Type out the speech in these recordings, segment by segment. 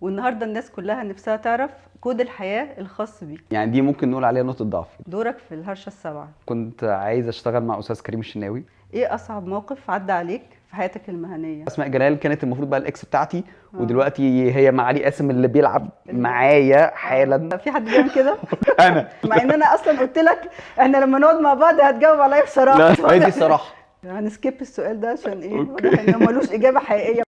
والنهارده الناس كلها نفسها تعرف كود الحياة الخاص بيك. يعني دي ممكن نقول عليها نقطة ضعف. دورك في الهرشة السبعة. كنت عايز اشتغل مع استاذ كريم الشناوي. ايه اصعب موقف عدى عليك في حياتك المهنية؟ اسماء جلال كانت المفروض بقى الاكس بتاعتي، آه. ودلوقتي هي مع علي قاسم اللي بيلعب معايا حالا. في حد بيعمل كده؟ انا مع ان انا اصلا قلت لك احنا لما نقعد مع بعض هتجاوب عليا بصراحة. لا هي دي الصراحة. هنسكيب السؤال ده عشان ايه؟ أوكي. واضح انه ملوش اجابة حقيقية.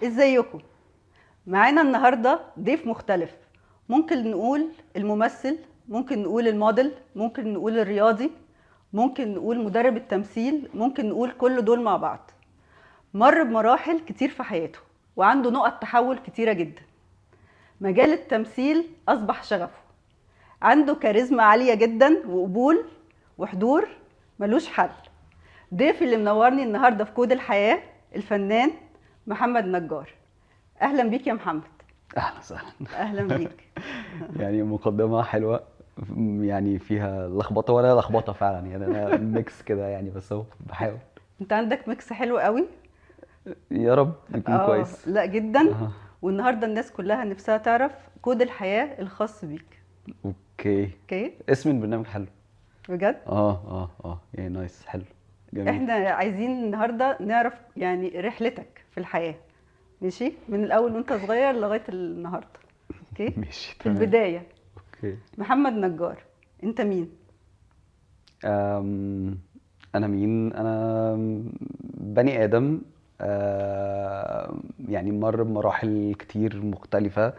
ازيكم؟ معانا النهارده ضيف مختلف. ممكن نقول الممثل، ممكن نقول الموديل، ممكن نقول الرياضي، ممكن نقول مدرب التمثيل، ممكن نقول كل دول مع بعض. مر بمراحل كتير في حياته وعنده نقط تحول كتيرة جدا. مجال التمثيل أصبح شغفه. عنده كاريزما عالية جدا وقبول وحضور ملوش حل. ضيف اللي منورني النهارده في كود الحياة الفنان محمد نجار. أهلا بيك يا محمد. اهلا وسهلا. أهلا بيك. يعني مقدمة حلوة، يعني فيها لخبطة ولا لخبطة فعلا، يعني انا ميكس كده يعني، بس اهو بحاول. انت عندك ميكس حلو قوي. يا رب يكون كويس. لا جدا. أها. والنهارده الناس كلها نفسها تعرف كود الحياة الخاص بيك. اوكي. اوكي اسم البرنامج حلو. بجد. يعني نايس، حلو، جميل. احنا عايزين النهارده نعرف يعني رحلتك في الحياة، ماشي، من الاول وانت صغير لغاية النهارده. اوكي. ماشي في تمام. البداية اوكي. محمد نجار، انت مين؟ أم... انا مين؟ انا بني ادم، يعني مر بمراحل كتير مختلفة.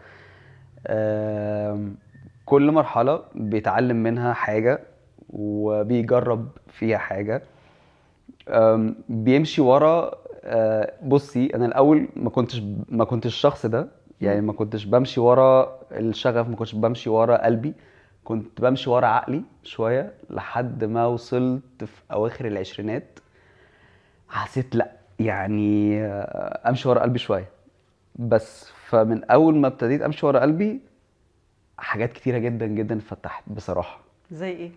كل مرحلة بيتعلم منها حاجة وبيجرب فيها حاجة. بيمشي ورا. بصي انا الاول ما كنتش الشخص ده، يعني ما كنتش بمشي ورا الشغف، ما كنتش بمشي ورا قلبي، كنت بمشي ورا عقلي شوية لحد ما وصلت في اواخر العشرينات. حسيت لا، يعني امشي ورا قلبي شوية بس. فمن اول ما ابتديت امشي ورا قلبي حاجات كتيرة جدا جدا فتحت بصراحة. زي ايه؟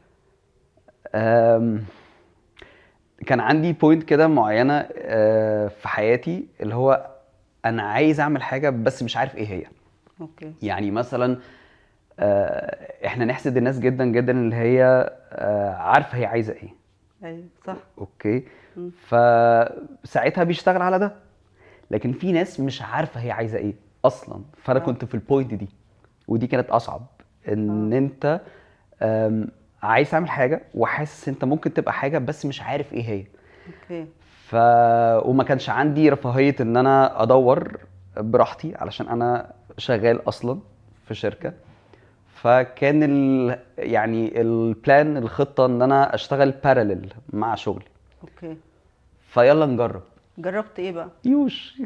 أم، كان عندي بوينت كده معينة في حياتي، اللي هو انا عايز اعمل حاجة بس مش عارف ايه هي. اوكي. يعني مثلا احنا نحسد الناس جدا جدا اللي هي عارفة هي عايزة ايه. ايوه صح. اوكي. مم. فساعتها بيشتغل على ده، لكن في ناس مش عارفة هي عايزة ايه اصلا. فانا كنت في البوينت دي، ودي كانت اصعب. ان انت آم، عايز تعمل حاجة وحاسس انت ممكن تبقى حاجة بس مش عارف ايه هي. اوكي. ف وما كانش عندي رفاهية ان انا ادور براحتي علشان انا شغال اصلا في شركة. فكان يعني البلان، الخطة ان انا اشتغل باراليل مع شغلي. اوكي. فيلا نجرب. جربت ايه بقى؟ يوش.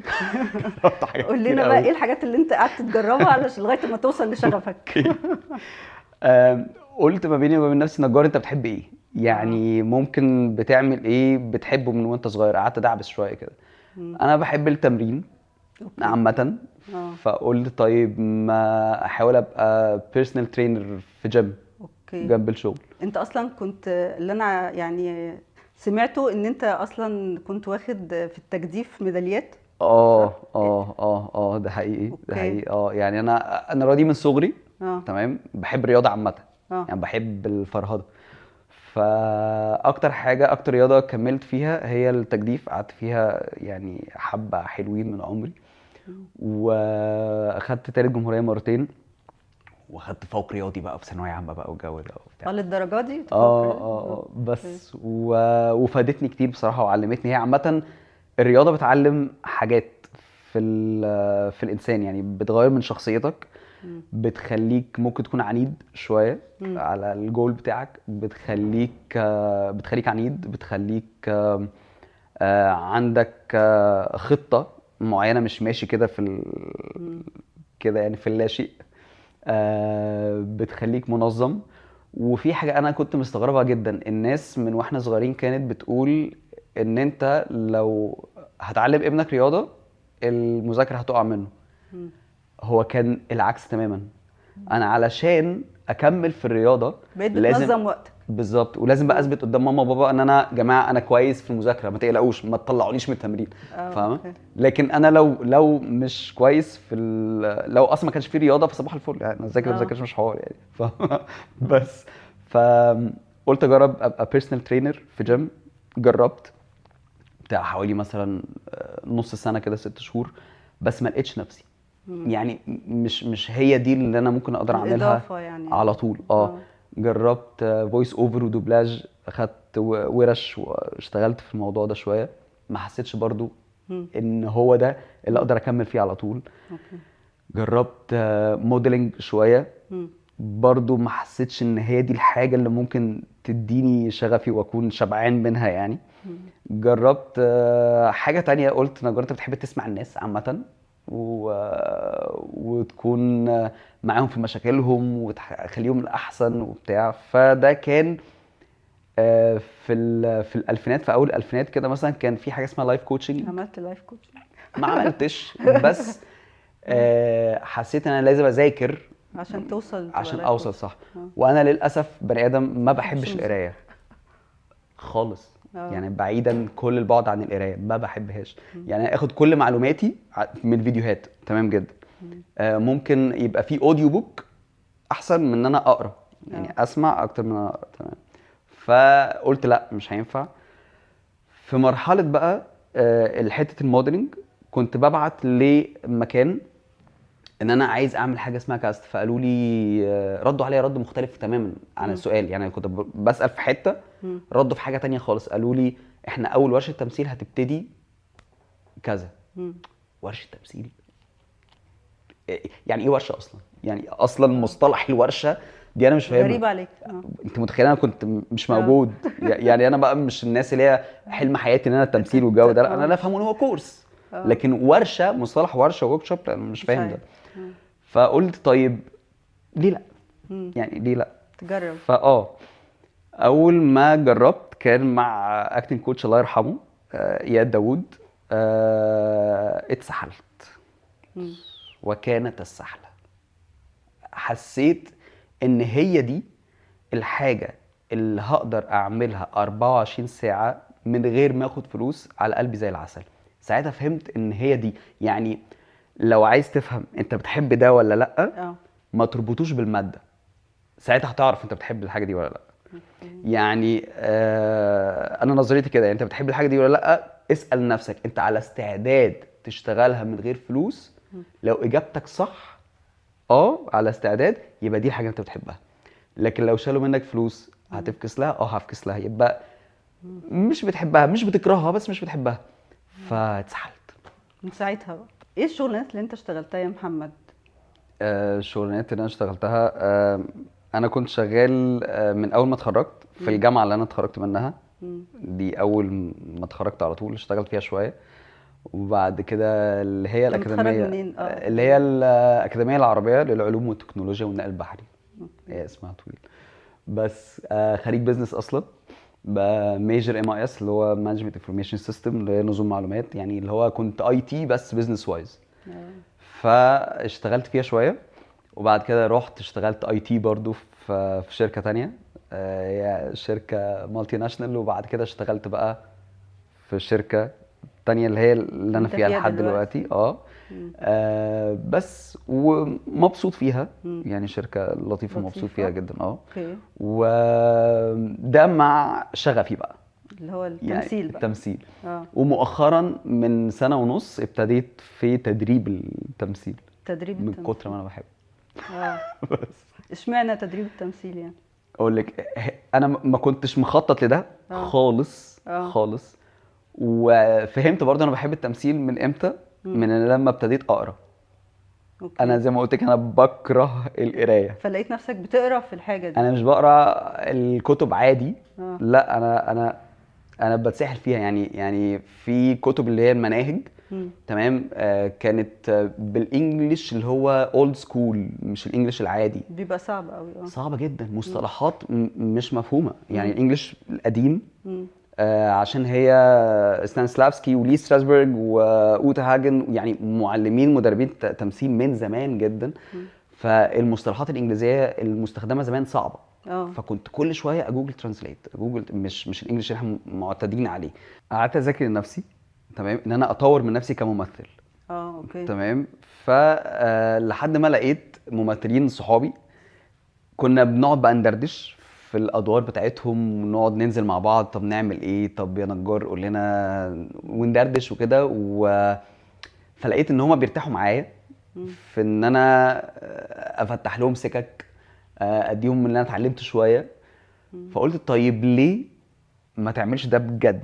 جربت حاجات قول كتير لنا بقى قوي. ايه الحاجات اللي انت قعدت تجربها علشان لغايه ما توصل لشغفك. قلت ما بيني وما بين نفسي، نجار انت بتحب ايه؟ يعني ممكن بتعمل ايه بتحبه من وانت صغير؟ قعدت ادعبس شويه كده. انا بحب التمرين اوكي. عامه. فقلت طيب ما احاول ابقى بيرسونال ترينر في جيم اوكي. جنب الشغل. انت اصلا كنت اللي انا يعني سمعته ان انت اصلا كنت واخد في التجديف ميداليات. ده حقيقي، ده اوكي. حقيقي. يعني انا راضي من صغري. اه. تمام. بحب الرياضه عامه، اه. يعني بحب الفرهده. فاكتر حاجه، اكتر رياضه كملت فيها هي التجديف. قعدت فيها يعني حبه حلوين من عمري، واخدت تالت جمهوريه مرتين، واخدت فوق رياضي بقى في ثانويه عامه بقى والجو ده وبتاع. للدرجه دي تفكر؟ بس وفادتني كتير بصراحه وعلمتني. هي عامه الرياضه بتعلم حاجات في الانسان، يعني بتغير من شخصيتك، بتخليك ممكن تكون عنيد شويه على الجول بتاعك، بتخليك عنيد، بتخليك عندك خطه معينه، مش ماشي كده كده يعني في اللاشيء. بتخليك منظم. وفي حاجة انا كنت مستغربها جدا، الناس من واحنا صغيرين كانت بتقول ان انت لو هتعلم ابنك رياضة المذاكرة هتقع منه. مم. هو كان العكس تماما. انا علشان اكمل في الرياضة بقيت لازم بتنظم وقتك. بالظبط، ولازم بقى اه اثبت قدام ماما وبابا ان انا جماعه انا كويس في المذاكره، ما تقلقوش ما تطلعونيش من التمرين. فاهمه؟ اوكي. لكن انا لو مش كويس في لو اصلا ما كانش في رياضه فصباح الفل يعني انا اذاكر ما اه اذاكرش مش حوار يعني مم. بس فقلت اجرب ابقى بيرسونال ترينر في جيم. جربت بتاع حوالي مثلا نص سنه كده 6 شهور، بس ما لقيتش نفسي. مم. يعني مش هي دي اللي انا ممكن اقدر اعملها الإضافة يعني. على طول. اه جربت فويس اوفر ودوبلاج، اخدت ورش واشتغلت في الموضوع ده شويه. ما حسيتش برضو مم. ان هو ده اللي مم. اقدر اكمل فيه على طول. اوكي. جربت موديلنج شويه، مم. برضو ما حسيتش ان هي دي الحاجه اللي ممكن تديني شغفي واكون شبعان منها يعني. مم. جربت حاجة تانية، قلت انا جربت بتحب تسمع الناس عامة وتكون معاهم في مشاكلهم وتخليهم الأحسن وبتاع. فده كان في الألفينات، في أول الألفينات كده مثلا كان في حاجة اسمها لايف كوتشنج. عملت لايف كوتشنج؟ ما عملتش بس حسيت ان انا لازم اذاكر عشان توصل تبقى عشان لايف اوصل كوتش. صح. اه وانا للاسف بني ادم ما مبحبش بحبش المذاكرة. القرايه خالص. اه يعني بعيدا كل البعد عن القرايه ما بحبهاش. مم. يعني اخد كل معلوماتي من الفيديوهات تمام جدا. مم. ممكن يبقى في اوديو بوك احسن من ان انا اقرا، يعني اه اسمع اكتر من انا اقرا. تمام. فقلت لا مش هينفع. في مرحله بقى الحته الموديلنج كنت ببعت لمكان ان انا عايز اعمل حاجه اسمها كاست، فقالوا لي ردوا عليا رد مختلف تماما عن مم. السؤال. يعني كنت بسال في حته، مم. ردوا في حاجه تانية خالص. قالوا لي احنا اول ورشه تمثيل هتبتدي كذا. مم. ورشه تمثيل؟ يعني ايه ورشه اصلا؟ يعني اصلا اه مصطلح الورشه دي انا مش فاهمها. غريب عليك. اه انت متخيل انا كنت مش اه موجود؟ يعني انا بقى مش الناس اللي هي حلم حياتي ان انا التمثيل والجو ده، لا انا لا مش افهمه ان هو كورس. اه لكن ورشه، مصطلح ورشه ورك شوب، لا انا مش مش فاهم ده. عارف. اه فقلت طيب ليه لا؟ مم. يعني ليه لا؟ تجرب. اول ما جربت كان مع اكتنج كوتش الله يرحمه اياد داوود. اتسحلت مم. وكانت السحله. حسيت ان هي دي الحاجه اللي هقدر اعملها 24 ساعه من غير ما اخد فلوس، على قلبي زي العسل. ساعتها فهمت ان هي دي. يعني لو عايز تفهم انت بتحب ده ولا لا، اه ما تربطوش بالماده. ساعتها هتعرف انت بتحب الحاجه دي ولا لا. اوكي. يعني انا نظريتي كده، يعني انت بتحب الحاجه دي ولا لا. اسال نفسك انت على استعداد تشتغلها من غير فلوس. مم. لو اجابتك صح على استعداد، يبقى دي الحاجه انت بتحبها. لكن لو شالوا منك فلوس مم. هتفكس لها. هفكس لها. يبقى مم. مش بتحبها، مش بتكرهها بس مش بتحبها. مم. فاتسحلت. من ساعتها بقى ايه الشغلانات اللي انت اشتغلتها يا محمد؟ الشغلانات اللي انا اشتغلتها انا كنت شغال من اول ما اتخرجت في مم. الجامعه اللي انا اتخرجت منها. مم. دي اول ما اتخرجت على طول اشتغلت فيها شويه. وبعد كده اللي هي انت متخرج الاكاديميه، منين؟ اللي هي الاكاديميه العربيه للعلوم والتكنولوجيا والنقل البحري. اوكي. هي اسمها طويل. بس خريج بيزنس اصلا. بميجر MIS اللي هو مانجمنت انفورميشن سيستم، اللي هي نظم معلومات. يعني اللي هو كنت IT بس بيزنس وايز. اه فاشتغلت فيها شويه. وبعد كده رحت اشتغلت IT برضو في شركه تانية. هي شركه مالتي ناشونال. وبعد كده اشتغلت بقى في شركه تانية اللي هي اللي انا انت فيها فيها لحد دلوقتي؟ دلوقتي. مم. بس ومبسوط فيها. مم. يعني شركه لطيفه مبسوط فيها لطيفة. جدا. اوكي. وده مع شغفي بقى، اللي هو يعني التمثيل بقى. التمثيل. اه ومؤخرا من سنه ونص ابتديت في تدريب التمثيل تدريب من كتر ما التمثيل. انا بحبه. اه بس اشمعنى تدريب التمثيل يعني؟ اقول لك، انا ما كنتش مخطط لده اه خالص اه خالص. وفهمت برضه انا بحب التمثيل من امتى. مم. من لما ابتديت اقرا. انا اوكي. زي ما قلت لك انا بكره القرايه. فلقيت نفسك بتقرا في الحاجة دي؟ انا مش بقرا الكتب عادي. اه لا انا بتسحل فيها. يعني في كتب اللي هي المناهج. تمام. كانت بالانجلش اللي هو اولد سكول، مش الانجلش العادي. بيبقى صعب قوي. صعبه جدا، مصطلحات مش مفهومه. يعني الانجلش القديم عشان هي ستانسلافسكي ولي ستراسبرج واوتا هاجن، يعني معلمين مدربين تمثيل من زمان جدا. فالمصطلحات الانجليزيه المستخدمه زمان صعبه. فكنت كل شويه اجوجل ترانسليت، اجوجل مش الانجليش اللي احنا معتادين عليه. قعدت اذاكر لنفسي، تمام، ان انا اطور من نفسي كممثل. اوكي. تمام. فلحد ما لقيت ممثلين صحابي، كنا بنقعد بقى ندردش في الادوار بتاعتهم، ونقعد ننزل مع بعض، طب نعمل ايه، طب يا نجار قول لنا، وندردش وكده. فلقيت ان هما بيرتاحوا معايا في ان انا افتح لهم سكك، اديهم من اللي انا اتعلمته شويه. فقلت طيب ليه ما تعملش ده بجد؟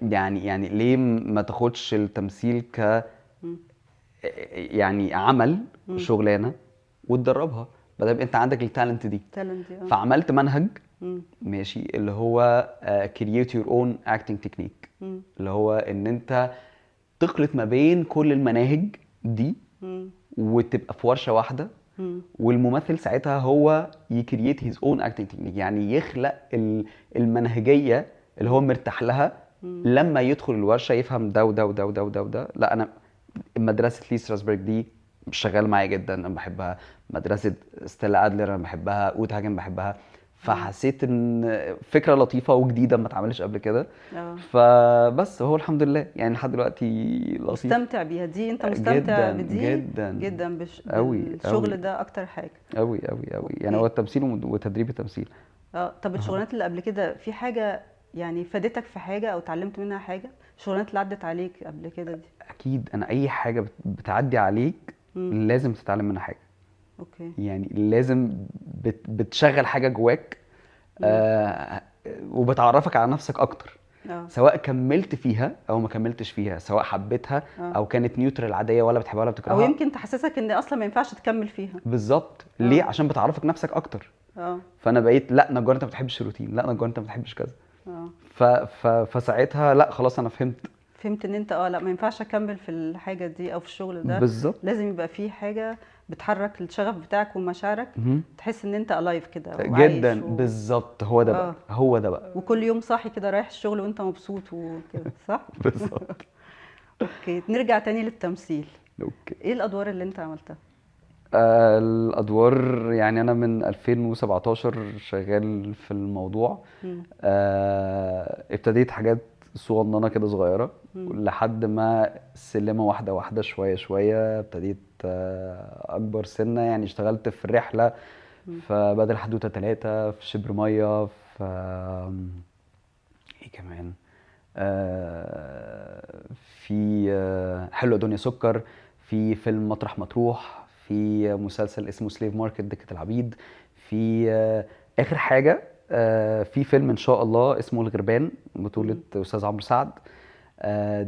يعني ليه ما تاخدش التمثيل ك يعني عمل شغلانه وتدربها، بدل انت عندك التالنت دي. فعملت منهج ماشي اللي هو create your own acting technique، اللي هو ان انت تخلط ما بين كل المناهج دي وتبقى في ورشه واحده. والممثل ساعتها هو يكريت هيز اون اكتنج تكنيك، يعني يخلق المنهجيه اللي هو مرتاح لها. لما يدخل الورشه يفهم ده وده وده وده وده وده. لا انا مدرسه لي ستراسبرج دي شغال معايا جدا، انا بحبها. مدرسه ستيلا ادلر انا بحبها، اوت هاجن بحبها. فحسيت ان فكره لطيفه وجديده ما اتعملش قبل كده. فبس هو الحمد لله يعني لحد دلوقتي لطيف، مستمتع بيها دي. انت مستمتع بدي جدا جدا بالشغل ده اكتر حاجه. قوي قوي قوي يعني هو التمثيل وتدريب التمثيل. طب الشغلانات اللي قبل كده في حاجه يعني فادتك في حاجه او اتعلمت منها حاجه؟ الشغلانات اللي عدت عليك قبل كده دي؟ اكيد. انا اي حاجه بتعدي عليك لازم تتعلم منها حاجه. اوكي. يعني لازم بتشغل حاجه جواك، وبتعرفك على نفسك اكتر. سواء كملت فيها او ما كملتش فيها، سواء حبيتها او كانت نيوترال عاديه ولا بتحبها ولا بتكرهها، او يمكن تحسسك ان اصلا ما ينفعش تكمل فيها. بالظبط. ليه؟ عشان بتعرفك نفسك اكتر. فانا بقيت لا نجار انت ما بتحبش الروتين، لا نجار انت ما بتحبش كذا. فساعتها لا خلاص انا فهمت ان انت لا ما ينفعش اكمل في الحاجه دي او في الشغل ده. بالظبط. لازم يبقى فيه حاجه بتحرك الشغف بتاعك ومشاعرك، تحس ان انت الايف كده جدا. بالظبط. هو ده بقى هو ده بقى وكل يوم صاحي كده رايح الشغل وانت مبسوط وكده، صح؟ بالظبط. اوكي، نرجع تاني للتمثيل. اوكي. ايه الادوار اللي انت عملتها؟ الادوار يعني انا من 2017 شغال في الموضوع. ابتديت حاجات صغننه كده صغيره لحد ما سلمه واحده واحده شويه شويه. ابتديت اكبر سنه، يعني اشتغلت في الرحله في بدل حدوته 3، في شبر ميه، في ايه كمان، في حلوة دنيا سكر، في فيلم مطرح مطروح، في مسلسل اسمه سليف ماركت دكة العبيد، في اخر حاجة في فيلم ان شاء الله اسمه الغربان بطولة استاذ عمرو سعد.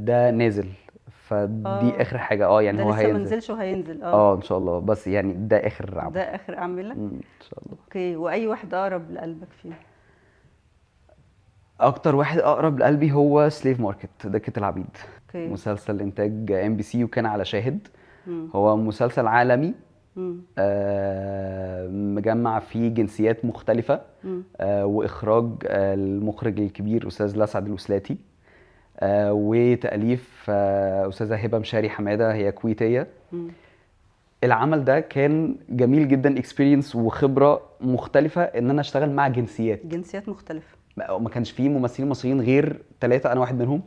ده نازل، فدي اخر حاجة. يعني ده هو لسه هينزل، منزلش وهينزل. ان شاء الله. بس يعني ده اخر عمل، ده اخر اعمالك ان شاء الله. اوكي. واي واحد اقرب لقلبك فيه؟ اكتر واحد اقرب لقلبي هو سليف ماركت دكة العبيد. اوكي. مسلسل انتاج MBC وكان على شاهد. هو مسلسل عالمي، مجمع فيه جنسيات مختلفة، واخراج المخرج الكبير استاذ لسعد الوسلاتي، وتأليف استاذة هبة مشاري حمادة، هي كويتية. العمل ده كان جميل جدا، اكسبيرينس وخبرة مختلفة ان انا اشتغل مع جنسيات مختلفة. ما كانش فيه ممثلين مصريين غير 3، انا واحد منهم.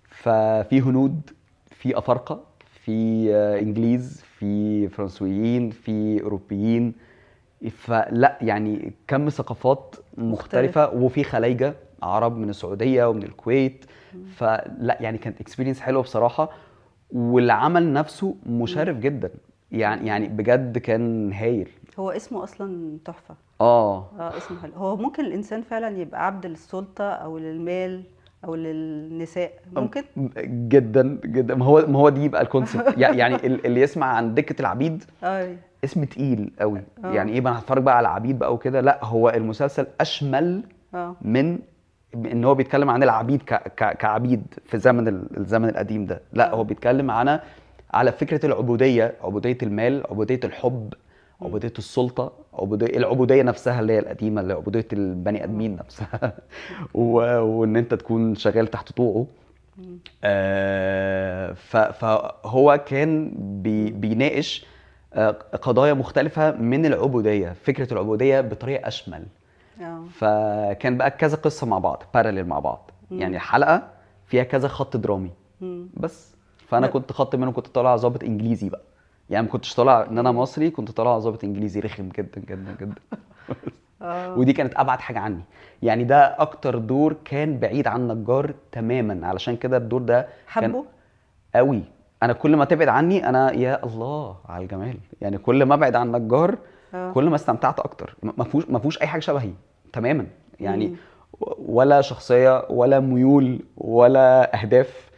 ففي هنود، في افارقه، في انجليز، في فرنسويين، في اوروبيين. فلا يعني كم ثقافات مختلفه، وفي خلايجه عرب من السعوديه ومن الكويت. فلا يعني كانت اكسبيرينس حلوه بصراحه، والعمل نفسه مشرف جدا. يعني بجد كان هايل. هو اسمه اصلا تحفه. اسمه حلو. هو ممكن الانسان فعلا يبقى عبد للسلطه او للمال او للنساء؟ ممكن جدا جدا. ما هو دي يبقى الكونسيبت. يعني اللي يسمع عن دكة العبيد اسم تقيل قوي. يعني ايه بقى هتفرج بقى على عبيد بقى وكده؟ لا، هو المسلسل اشمل من ان هو بيتكلم عن العبيد كعبيد في الزمن القديم ده، لا هو بيتكلم على فكرة العبودية، عبودية المال، عبودية الحب، عبودية السلطة، العبودية نفسها اللي هي القديمة، اللي هي عبودية البني آدمين نفسها وإن أنت تكون شغال تحت طوعه. فهو كان بيناقش قضايا مختلفة من العبودية، فكرة العبودية بطريقة أشمل. فكان بقى كذا قصة مع بعض، باراليل مع بعض، يعني حلقة فيها كذا خط درامي بس. فأنا كنت خط منهم كنت طالع ضابط إنجليزي بقى، يعني ما كنتش طالع إن أنا مصري، كنت طالع ضابط إنجليزي رخم جدا جدا جدا. ودي كانت أبعد حاجة عني، يعني ده أكتر دور كان بعيد عن نجار تماما، علشان كده الدور ده كان حبه قوي. انا كل ما تبعد عني انا يا الله على الجمال، يعني كل ما ابعد عن نجار كل ما استمتعت اكتر. ما فيهوش اي حاجه شبهي تماما، يعني ولا شخصيه ولا ميول ولا اهداف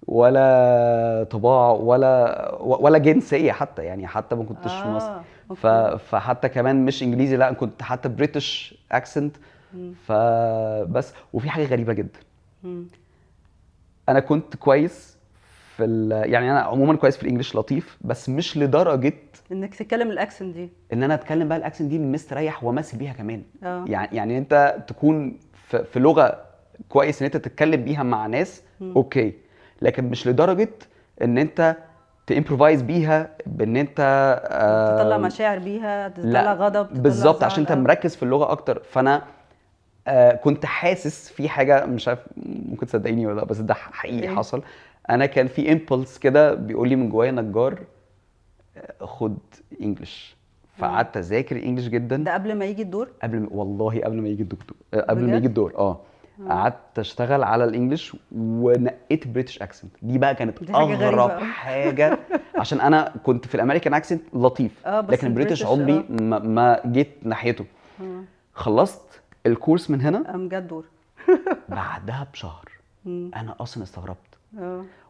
ولا طباع ولا جنسيه حتى، يعني حتى ما كنتش مصري. فحتى كمان مش انجليزي، لا كنت حتى بريتش اكسنت. فبس. وفي حاجه غريبه جدا، انا كنت كويس يعني انا عموما كويس في الانجليش، لطيف، بس مش لدرجه انك تتكلم الاكسنت دي، ان انا اتكلم بقى الاكسنت دي مستريح وامثل بيها كمان. يعني انت تكون في لغه كويس ان انت تتكلم بيها مع ناس اوكي، لكن مش لدرجه ان انت تامبروفايز بيها، بان انت تطلع مشاعر بيها، تطلع غضب، تطلع بالظبط، عشان انت مركز في اللغه اكتر. فانا كنت حاسس في حاجه، مش عارف ممكن تصدقيني ولا لا، بس ده حقيقي حصل. انا كان في امبلس كده بيقول لي من جوايا نجار خد انجلش. فقعدت اذاكر انجلش جدا. ده قبل ما يجي الدور؟ والله قبل ما يجي الدكتور، قبل ما يجي الدور قعدت اشتغل على الانجليش ونقيت بريتش اكسنت. دي بقى كانت اغرب حاجه عشان انا كنت في الامريكان اكسنت لطيف، لكن البريتش عمري ما جيت ناحيته. خلصت الكورس من هنا قام جه الدور بعدها بشهر. انا اصلا استغربت.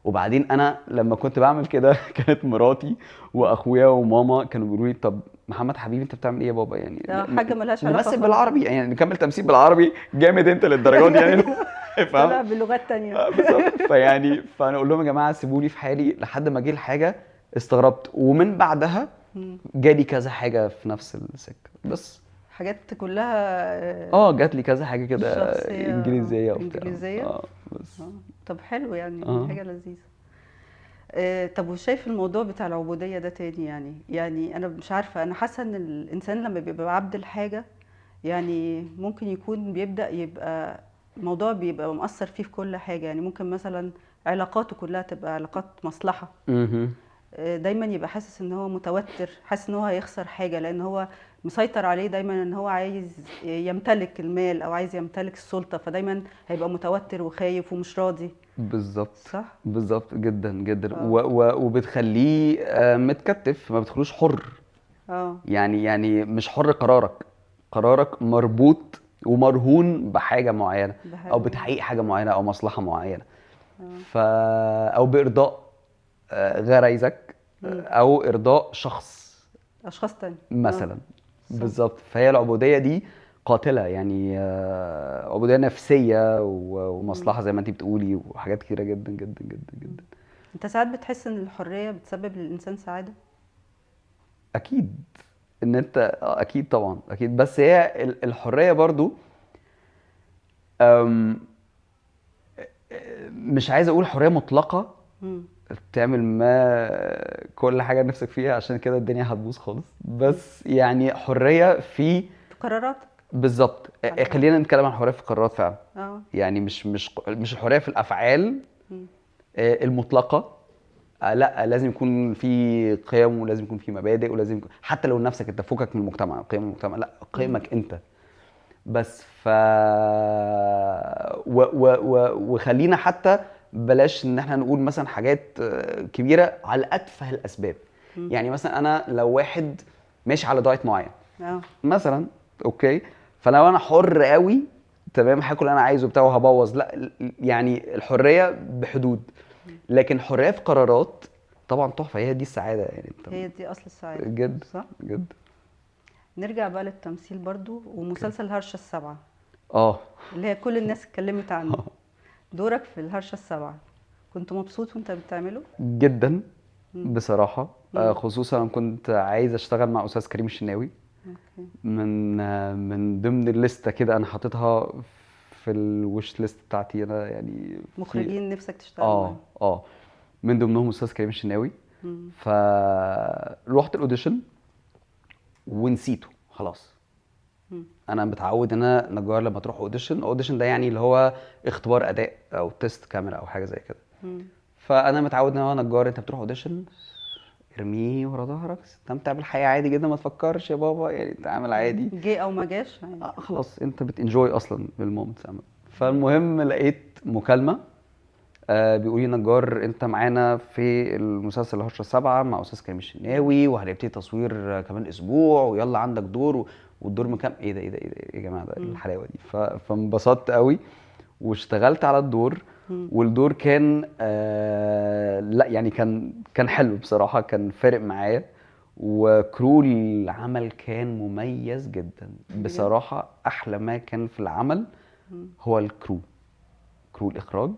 وبعدين انا لما كنت بعمل كده كانت مراتي واخويا وماما كانوا بيقولوا لي طب محمد حبيبي انت بتعمل ايه يا بابا؟ يعني حاجه ملهاش علاقه، نمثل بالعربي، يعني نكمل تمثيل بالعربي جامد انت للدرجه دي يعني طلع بلغات تانية بالظبط. فانا اقول لهم يا جماعه سيبوني في حالي لحد ما جه الحاجه. استغربت، ومن بعدها جالي كذا حاجه في نفس السكه، بس حاجات كلها جات لي كذا حاجه كده انجليزيه وبتاع بس طب حلو، يعني حاجه لذيذه. طب وشايف الموضوع بتاع العبوديه ده تاني؟ يعني انا مش عارفه، انا حاسه ان الانسان لما بيبقى عبد الحاجه يعني ممكن يكون بيبدا يبقى الموضوع بيبقى مؤثر فيه في كل حاجه. يعني ممكن مثلا علاقاته كلها تبقى علاقات مصلحه، دايما يبقى حاسس ان هو متوتر، حاسس ان هو هيخسر حاجه، لان هو مسيطر عليه دايما ان هو عايز يمتلك المال او عايز يمتلك السلطه، فدايما هيبقى متوتر وخايف ومش راضي. بالظبط، صح، بالظبط جدا جدا. وبتخليه متكتف، ما بتخلوش حر. يعني مش حر، قرارك مربوط ومرهون بحاجه معينه او بتحقيق حاجه معينه او مصلحه معينه. او بارضاء غرايزك او ارضاء اشخاص تاني مثلا. بالظبط. فهي العبوديه دي قاتله، يعني عبوديه نفسيه ومصلحه زي ما انت بتقولي، وحاجات كتيره جدا جدا جدا جدا. انت ساعات بتحس ان الحريه بتسبب للانسان سعاده؟ اكيد ان انت اكيد طبعا اكيد، بس هي الحريه برضو مش عايز اقول حريه مطلقه تعمل ما كل حاجه نفسك فيها، عشان كده الدنيا هتبوظ خالص. بس يعني حريه في قراراتك. بالظبط. خلينا نتكلم عن حريه في القرارات فعلا. يعني مش الحريه في الافعال المطلقه. لا، لازم يكون في قيم، ولازم يكون في مبادئ، ولازم حتى لو نفسك انت فوقك من المجتمع، قيم المجتمع، لا قيمك انت بس. وخلينا حتى بلاش ان احنا نقول مثلا حاجات كبيره على اتفه الاسباب. يعني مثلا انا لو واحد ماشي على دايت معين مثلا، اوكي، فلو انا حر قوي تمام، هاكل اللي انا عايزه بتاعه وهبوظ، لا يعني الحريه بحدود. لكن حريه في قرارات طبعا تحفه، هي دي السعاده يعني. هي دي اصل السعاده جد، صح جد. نرجع بقى للتمثيل برضو ومسلسل هرشة السبعة. اه اللي هي كل الناس اتكلمت عنه. دورك في الهرشة السابعة، كنت مبسوط وانت بتعمله؟ جدا مم. بصراحة. مم. خصوصا أنا كنت عايز اشتغل مع استاذ كريم الشناوي، اوكي. من ضمن الليستة كده انا حاططها في الوش ليست بتاعتي انا يعني. في مخرجين نفسك تشتغل معاهم؟ اه من ضمنهم استاذ كريم الشناوي. مم. فروحت الاوديشن ونسيته خلاص. مم. انا متعود ان انا نجار لما تروح اوديشن ده يعني اللي هو اختبار اداء او تيست كاميرا او حاجه زي كده. مم. فانا متعود ان هو نجار، انت بتروح اوديشن ارميه ورا ظهرك، استمتع بالحياه عادي جدا، ما تفكرش يا بابا، يعني تعامل عادي. جه او ما جاش عادي. خلاص انت بتنجوي اصلا بالمومنتس. فالمهم لقيت مكالمه بيقول لي نجار انت معانا في المسلسل الهرشة السابعة مع استاذ كريم الشناوي، وهنبتدي تصوير كمان اسبوع، ويلا عندك دور والدور مكان ايه ده ايه ده ايه ده إيه يا جماعه ده إيه مم. الحلاوه دي. فانبسطت قوي واشتغلت على الدور. مم. والدور كان لا يعني كان حلو بصراحه، كان فارق معايا. وكرو العمل كان مميز جدا بجد؟ بصراحه. احلى ما كان في العمل مم. هو كرو الاخراج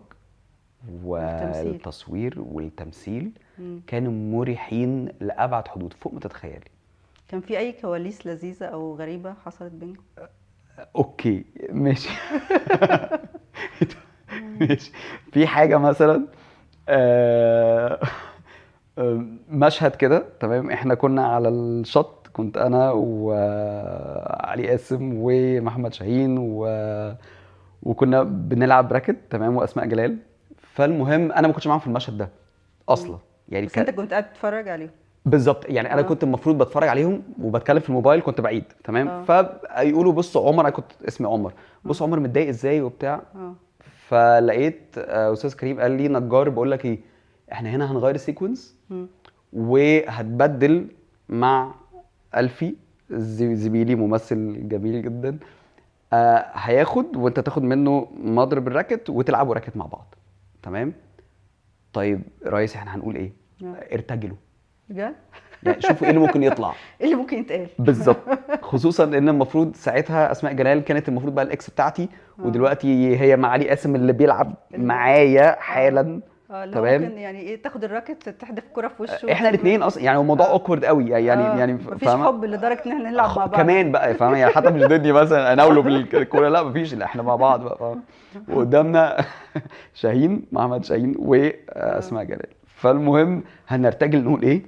والتمثيل. والتصوير والتمثيل مم. كانوا مريحين لأبعد حدود فوق ما تتخيلي. كان في اي كواليس لذيذة او غريبة حصلت بينكم؟ اوكي ماشي. ماشي. في حاجة مثلا آه، مشهد كده تمام، احنا كنا على الشط، كنت انا وعلي قاسم ومحمد شاهين وكنا بنلعب راكت تمام، واسماء جلال. فالمهم انا ما كنتش معاهم في المشهد ده مم. اصلا يعني. بس انت كنت قاعد تتفرج عليهم؟ بالظبط يعني انا اه. كنت المفروض بتفرج عليهم وبتكلم في الموبايل، كنت بعيد تمام. اه. فيقولوا بص عمر، انا كنت اسمي عمر، بص اه. عمر متضايق ازاي وبتاع. اه. فلقيت استاذ كريم قال لي نجار بقول لك ايه، احنا هنا هنغير السيكونس مم. وهتبدل مع الفي زميلي ممثل جميل جدا. هياخد وانت تاخد منه مضرب الراكت وتلعبوا راكت مع بعض تمام. طيب ريس احنا هنقول ايه؟ آه. ارتجلوا، بجد؟ يعني شوفوا ايه اللي ممكن يطلع. ايه اللي ممكن يتقال؟ بالظبط. خصوصا ان المفروض ساعتها اسماء جلال كانت المفروض بقى الاكس بتاعتي، ودلوقتي هي مع علي قاسم اللي بيلعب معايا حالا. اللي هو تمام. ممكن يعني ايه، تاخد الراكت تحدف كرة في وشه احنا الاثنين اصلا يعني الموضوع اوكورد قوي يعني مفيش فاهمه. حب لدرجة ان احنا نلعب مع بعض. كمان بقى فاهمه يعني، حتى مش ضدي مثلا اناوله بالكوره، لا مفيش، لا احنا مع بعض بقى فاهم. وقدامنا شاهين، محمد شاهين واسماء جلال. فالمهم هنرتجل نقول ايه،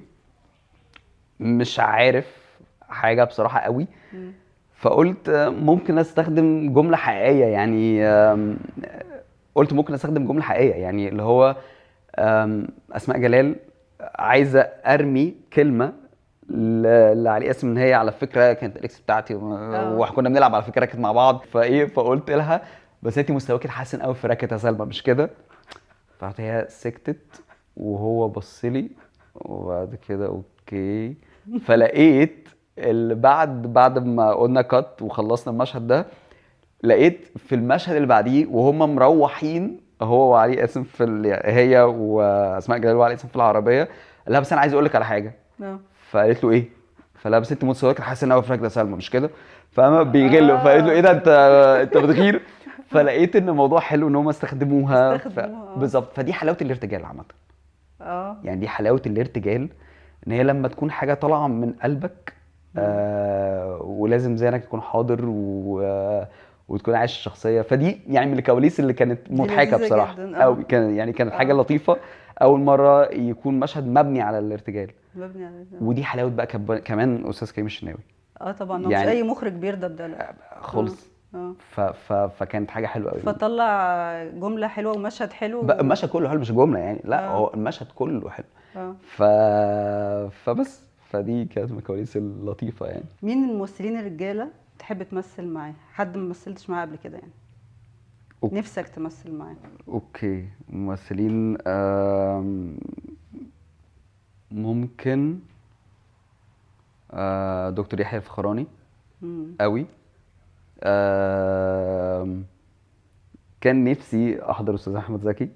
مش عارف حاجه بصراحه قوي. مم. فقلت ممكن استخدم جمله حقيقيه يعني. قلت ممكن استخدم جمله حقيقيه يعني اللي هو اسماء جلال عايزه ارمي كلمه لعلي قاسم ان هي على فكره كانت الاكس بتاعتي وكنا بنلعب على فكره راكت مع بعض. فقلت لها بس انت مستواك اتحسن قوي في راكت يا سلمى مش كده؟ فقعدت هي سكتت وهو بص لي وبعد كده اوكي. فلقيت اللي بعد ما قلنا كات وخلصنا المشهد ده، لقيت في المشهد اللي بعديه وهم مروحين هو وعلي قاسم هي واسماء جلال وعلي قاسم في العربيه، قال لها بس انا عايز اقول لك على حاجه. فقالت له ايه؟ فقال لها بس انت مستواك حاسس قوي في راكده سلمى مش كده؟ فاهمه بيغلوا. فقالت له ايه ده انت بتغير. فلقيت ان الموضوع حلو ان هم استخدموها بالظبط. فدي حلاوه الارتجال عامه. يعني دي حلاوه الارتجال، ان هي لما تكون حاجه طالعه من قلبك ولازم ذهنك يكون حاضر وتكون عايش الشخصيه. فدي يعني من الكواليس اللي كانت مضحكه بصراحه قوي. كانت حاجه لطيفه. اول مره يكون مشهد مبني على الارتجال. ودي حلاوه بقى كمان استاذ كريم الشناوي. طبعا يعني مش اي مخرج بيرضى بده لا خالص. فكانت حاجه حلوه قوي. فطلع جمله حلوه ومشهد حلو المشهد كله حلو مش جمله يعني، لا هو المشهد كله حلو. فبس فدي كانت من الكواليس اللطيفه يعني. مين الممثلين الرجاله تحب تمثل معاه؟ حد ما مثلتش معاه قبل كده يعني نفسك تمثل معاه؟ اوكي ممثلين ممكن دكتور يحيى الفخراني قوي. كان نفسي احضر استاذ احمد زكي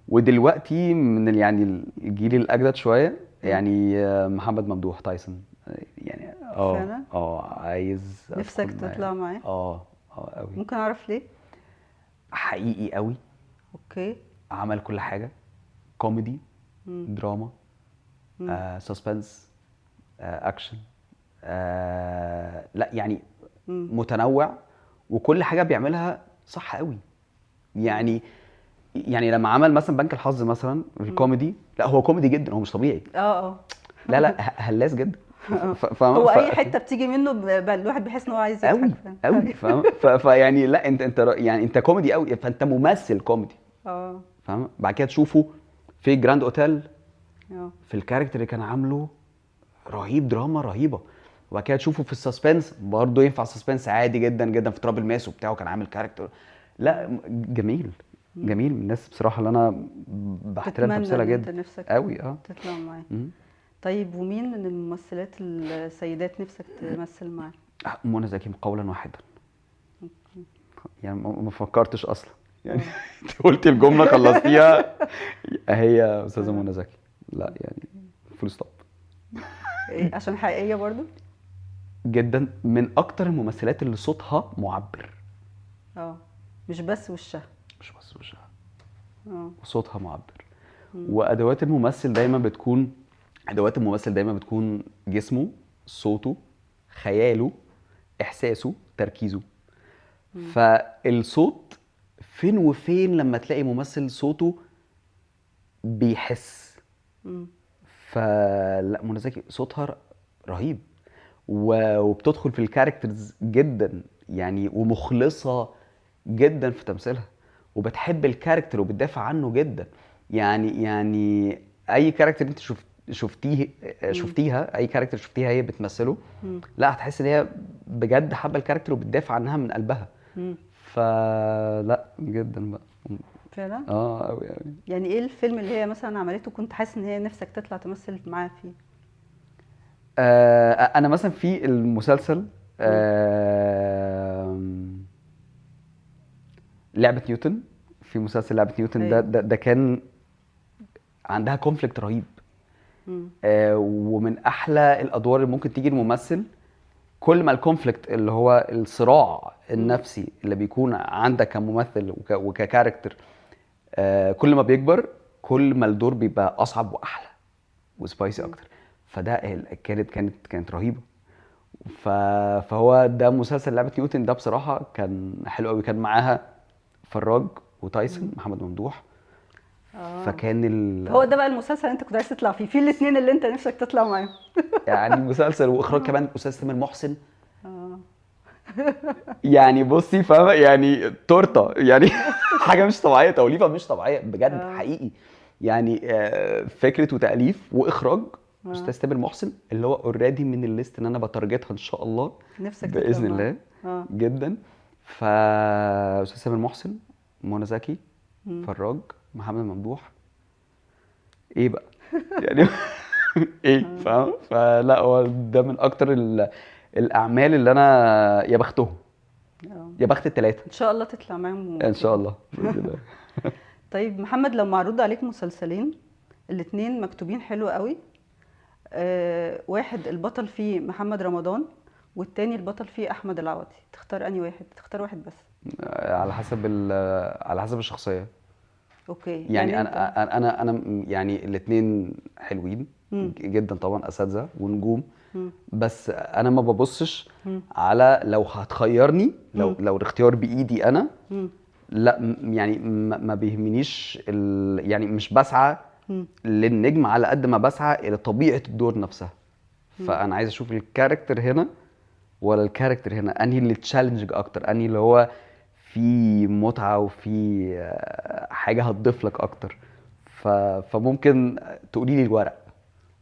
ودلوقتي من يعني الجيل الاجدد شويه يعني محمد ممدوح تايسون. يعني فعلا عايز نفسك ادخل معاه. تطلع معاه؟ قوي. ممكن اعرف ليه؟ حقيقي قوي، اوكي. عمل كل حاجه، كوميدي، مم. دراما، مم. سسبنس، اكشن، لا يعني مم. متنوع، وكل حاجه بيعملها صح قوي. يعني لما عمل مثلا بنك الحظ مثلا في الكوميدي، لا هو كوميدي جدا، هو مش طبيعي. اه لا هلاس جدا. هو اي حته بتيجي منه الواحد بيحس ان هو عايز يضحك. قوي قوي، فاهم؟ فيعني لا انت يعني انت كوميدي قوي، فانت ممثل كوميدي، اه فاهم؟ بعد كده تشوفه في جراند اوتيل، اه في الكاركتر اللي كان عامله رهيب، دراما رهيبه. وبعد كده تشوفه في السسبنس، برضه ينفع سسبنس عادي جدا جدا، في تراب الماس وبتاعه كان عامل كاركتر. لا جميل، جميل من الناس بصراحه اللي انا بحترم تتمنى تمثيلها ان انت جدا نفسك قوي. تطلع معاه. مم. طيب ومين من الممثلات السيدات نفسك تمثل معاه؟ منى زكي قولا واحدا، يعني ما فكرتش اصلا يعني. انت قلتي الجمله خلصتيها، هي استاذه منى زكي. لا يعني فول ستوب. إيه، عشان حقيقيه برضو؟ جدا، من اكتر الممثلات اللي صوتها معبر، اه مش بس وشها. مش بس وشها، اه وصوتها معبر. وادوات الممثل دايما بتكون، ادوات الممثل دايما بتكون جسمه، صوته، خياله، احساسه، تركيزه. فالصوت فين وفين لما تلاقي ممثل صوته بيحس. مم. فلا منى زكي صوتها رهيب، وبتدخل في الكاركترز جدا يعني، ومخلصة جدا في تمثيلها، وبتحب الكاركتر وبتدافع عنه جدا. يعني اي كاركتر انت شفتيها، اي كاركتر شفتيها هي بتمثله، لا هتحس ان هي بجد حابه الكاركتر وبتدافع عنها من قلبها. مم. فلا جدا بقى. فعلا. قوي قوي. يعني ايه الفيلم اللي هي مثلا عملته كنت حاسس ان هي نفسك تطلع تمثل معاه فيه؟ انا مثلا في المسلسل لعبة نيوتن، في مسلسل لعبة نيوتن ده ايوه. ده كان عندها كونفليكت رهيب. مم. ومن احلى الادوار اللي ممكن تيجي الممثل، كل ما الكونفليكت اللي هو الصراع النفسي اللي بيكون عندك كممثل وككاركتر كل ما بيكبر، كل ما الدور بيبقى اصعب واحلى وسبايسي اكتر. فده كانت رهيبه. فهو ده مسلسل لعبة نيوتن ده بصراحة كان حلو قوي. كان معاها فراج وتايسون، محمد ممدوح. فكان هو ده بقى المسلسل اللي انت كنت عايز تطلع فيه، في الاثنين اللي انت نفسك تطلع معاهم. يعني مسلسل واخراج كمان استاذ تامر محسن. اه يعني بصي فاهمه، يعني تورته يعني حاجه مش طبيعيه، توليفه مش طبيعيه بجد حقيقي. يعني فكره وتاليف واخراج استاذ تامر محسن، اللي هو اوريدي من الليست ان انا بتارجتها ان شاء الله نفسك باذن تطلع الله. معاه. جدا. فاستاذ تامر محسن، منى زكي، فراج، محمد ممدوح، ايه بقى يعني ايه فاهم؟ فلا هو ده من اكتر الاعمال اللي انا يا بختهم، يا بخت الثلاثه ان شاء الله تطلع معاهم ان شاء الله باذن الله. طيب محمد، لو معروض عليك مسلسلين الاثنين مكتوبين حلو قوي، واحد البطل فيه محمد رمضان والتاني البطل فيه احمد العوضي، تختار انهي واحد؟ تختار واحد بس. على حسب الشخصيه. اوكي. يعني انت انا يعني الاثنين حلوين جدا طبعا، اساتذه ونجوم. بس انا ما ببصش على لو هتخيرني، لو الاختيار بايدي انا، لا يعني ما بيهمنيش يعني مش بسعى للنجم على قد ما بسعى الى طبيعه الدور نفسها. فانا عايز اشوف الكاركتر هنا ولا الكاركتر هنا، انهي اللي تشالنجك اكتر، انهي اللي هو في متعه وفي حاجه هتضيف لك اكتر. فممكن تقولي لي الورق.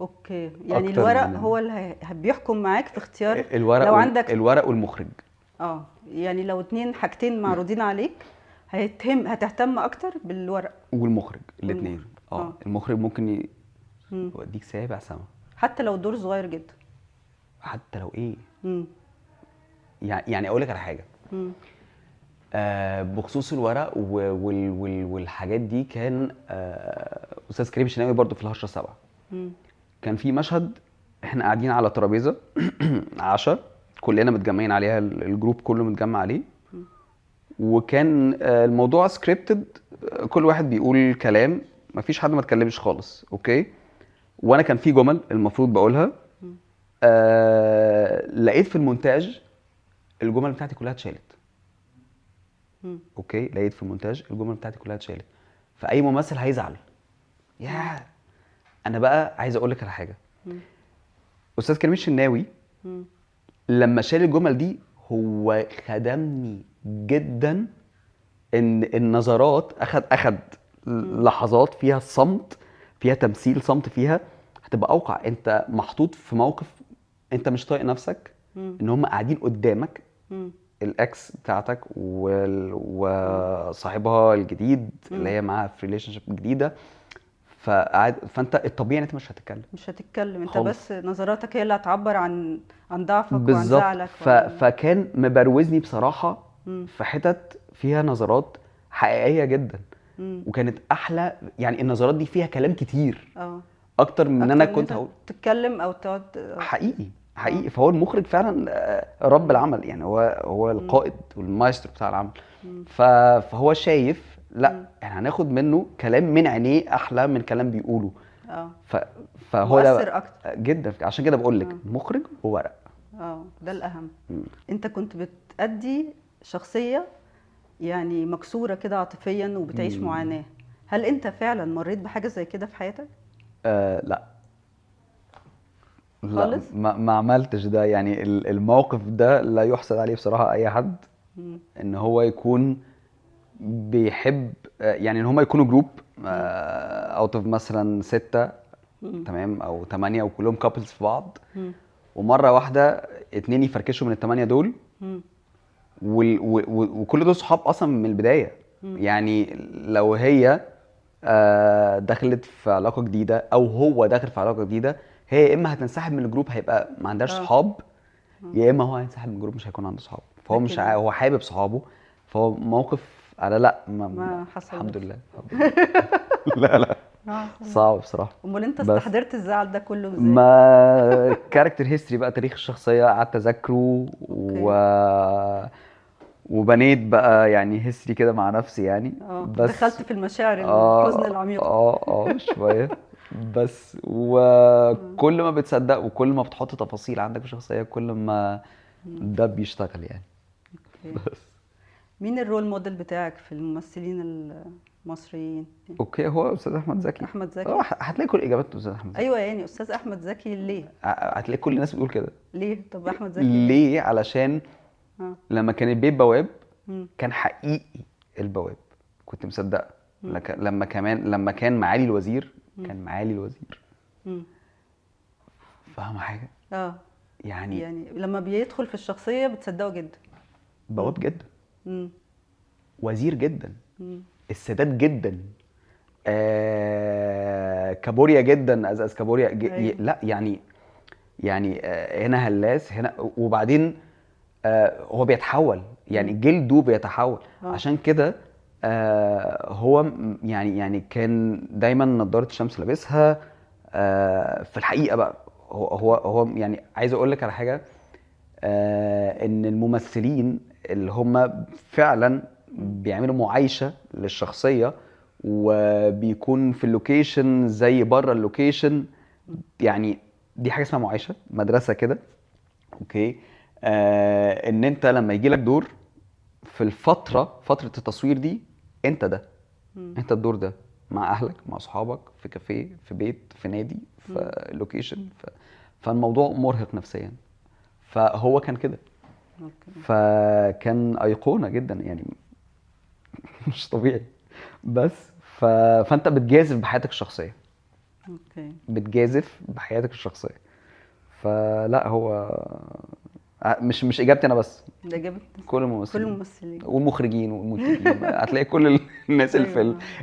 اوكي. يعني الورق هو اللي بيحكم معاك في اختيار لو عندك الورق والمخرج. يعني لو اتنين حاجتين معروضين عليك هتهتم اكتر بالورق والمخرج الاثنين. المخرج ممكن يوديك سابع سما، حتى لو الدور صغير جدا، حتى لو ايه. يعني اقول لك على حاجه بخصوص الورق والحاجات دي. كان استاذ كريم الشناوي برضو في الهشرة 7 كان في مشهد احنا قاعدين على ترابيزه عشاء، كلنا متجمعين عليها، الجروب كله متجمع عليه، وكان الموضوع سكريبتد، كل واحد بيقول كلام، مفيش حد ما اتكلمش خالص، اوكي. وانا كان في جمل المفروض بقولها، لقيت في المونتاج الجمل بتاعتي كلها اتشالت. اوكي، لقيت في المونتاج الجمل بتاعتي كلها اتشالت، فاي ممثل هيزعل. يا انا بقى عايز اقول لك على حاجه. استاذ كريم الشناوي لما شال الجمل دي هو خدمني جدا، ان النظرات اخد لحظات فيها الصمت، فيها تمثيل صمت، فيها هتبقى اوقع. انت محطوط في موقف انت مش طايق نفسك، ان هم قاعدين قدامك، الاكس بتاعتك وصاحبها الجديد اللي هي معاها في ريليشن شيب جديده، فانت الطبيعي ان انت مش هتتكلم، مش هتتكلم انت، خالص. بس نظراتك هي اللي هتعبر عن ضعفك وعن بالظبط. زعلك فكان مبروزني بصراحه في حتت فيها نظرات حقيقيه جدا، وكانت احلى. يعني النظرات دي فيها كلام كتير اكتر من ان انا كنت هقول تتكلم او تقعد. حقيقي. فهو المخرج فعلا رب العمل، يعني هو القائد والمايسترو بتاع العمل. فهو شايف لا احنا هناخد منه كلام من عينيه احلى من كلام بيقوله. فهو ده مؤثر اكتر جدا. عشان كده بقول لك مخرج وورق. ده الاهم. انت كنت بتأدي شخصية يعني مكسورة كده عاطفيا وبتعيش معاناة، هل انت فعلا مريت بحاجة زي كده في حياتك؟ لا خالص؟ ما عملتش ده. يعني الموقف ده لا يحسد عليه بصراحة اي حد، ان هو يكون بيحب، يعني ان هم يكونوا جروب اوت اوف مثلا 6 تمام او 8 وكلهم كابلز في بعض، ومرة واحدة 2 يفركشوا من ال8 دول، وكل دول صحاب اصلا من البداية. يعني لو هي دخلت في علاقة جديدة او هو داخل في علاقة جديدة، هي يا اما هتنسحب من الجروب هيبقى ما عندهاش صحاب، يا اما هو هينسحب من الجروب مش هيكون عنده صحاب. فهو مش هو حابب صحابه. فهو موقف على لا ما حصل. الحمد لله لا صعب بصراحه. امال انت استحضرت الزعل ده كله ازاي؟ ما كاركتر هيستوري بقى، تاريخ الشخصيه قعدت اذاكره وبنيت بقى يعني هيستوري كده مع نفسي يعني. بس دخلت في المشاعر الحزن العميقه شويه. بس وكل ما بتصدق وكل ما بتحط تفاصيل عندك في الشخصيه كل ما ده بيشتغل يعني. بس مين الرول موديل بتاعك في الممثلين المصريين؟ اوكي، هو استاذ احمد زكي. احمد زكي هتلاقي كل اجابات استاذ احمد زكي. ايوه يعني استاذ احمد زكي ليه؟ هتلاقي كل الناس بتقول كده. ليه؟ طب احمد زكي ليه؟ علشان لما كان البيت بواب كان حقيقي البواب، كنت مصدقه. لما كان معالي الوزير كان معالي الوزير. فاهمه حاجه؟ يعني لما بيدخل في الشخصيه بتصدقه جدا. بواب جدا، وزير جدا، السادات جدا، كابوريا جدا، ازاز كابوريا لا يعني هنا هلاس هنا، وبعدين هو بيتحول، يعني جلده بيتحول. عشان كده هو يعني كان دايما نظارة الشمس لابسها. في الحقيقة بقى هو يعني عايز اقول لك على حاجة، ان الممثلين اللي هم فعلا بيعملوا معايشة للشخصية وبيكون في اللوكيشن زي بره اللوكيشن، يعني دي حاجة اسمها معايشة، مدرسة كده، اوكي. ان انت لما يجي لك دور في فترة التصوير دي، انت ده انت الدور ده مع اهلك، مع اصحابك، في كافيه، في بيت، في نادي، في لوكيشن، فالموضوع مرهق نفسيا. فهو كان كده، فكان ايقونه جدا يعني مش طبيعي. بس فانت بتجازف بحياتك الشخصيه، بتجازف بحياتك الشخصيه. فلا هو مش اجابتي انا بس، ده اجابه كل الممثلين والمخرجين والمنتجين هتلاقي كل الناس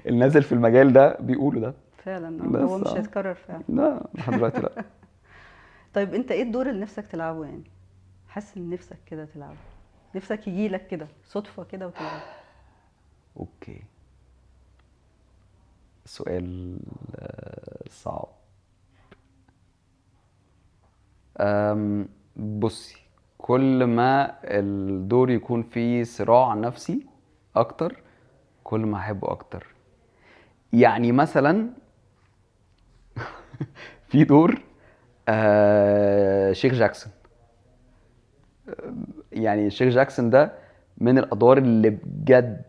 الناس اللي في المجال ده بيقولوا ده فعلا. هو مش هيتكرر فعلا. لا لحد دلوقتي لا. طيب انت ايه الدور اللي نفسك تلعبه؟ يعني حاسس ان نفسك كده تلعبه، نفسك يجي لك كده صدفه كده وتلعبه؟ اوكي، سؤال صعب. بصي، كل ما الدور يكون فيه صراع نفسي اكتر كل ما احبه اكتر. يعني مثلا في دور شيخ جاكسون. يعني شيخ جاكسون ده من الادوار اللي بجد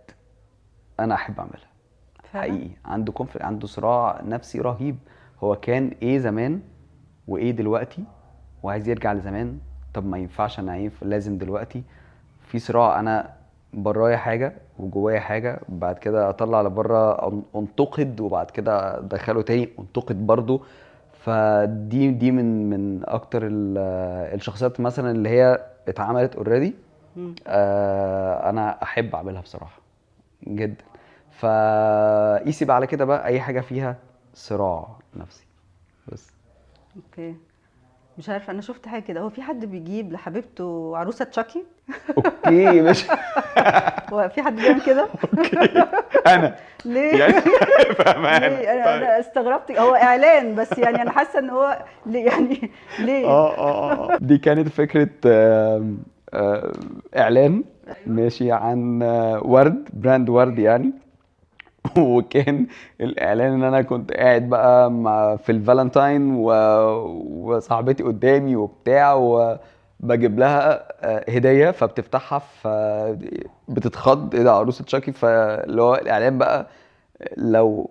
انا احب اعملها. فعلا. حقيقي عنده عنده صراع نفسي رهيب. هو كان ايه زمان وايه دلوقتي، وعايز يرجع لزمان. طب ما ينفعش، انا لازم دلوقتي. في صراع، انا برايا حاجه وجوايا حاجه، بعد كده اطلع لبره انتقد، وبعد كده ادخله تاني انتقد برضو. فدي من اكتر الشخصيات مثلا اللي هي اتعملت اوريدي. مم. انا احب اعملها بصراحه جدا. فقيسي بقى على كده بقى اي حاجه فيها صراع نفسي بس. اوكي. مش عارفه، انا شفت حاجه كده، هو في حد بيجيب لحبيبته عروسه تشاكي؟ اوكي مش هو في حد بيعمل كده؟ اوكي. انا ليه؟ يعني فاهمان ليه؟ انا استغربت، هو اعلان بس يعني انا حاسه ان هو ليه يعني؟ ليه؟ دي كانت فكرة اعلان ماشي عن ورد، براند ورد يعني. وكان الاعلان ان انا كنت قاعد بقى في الفالنتاين وصاحبتي قدامي وبتاع، وبجيب لها هديه، فبتفتحها بتتخض، ايه ده عروسه شاكي؟ فاللي هو الاعلان بقى لو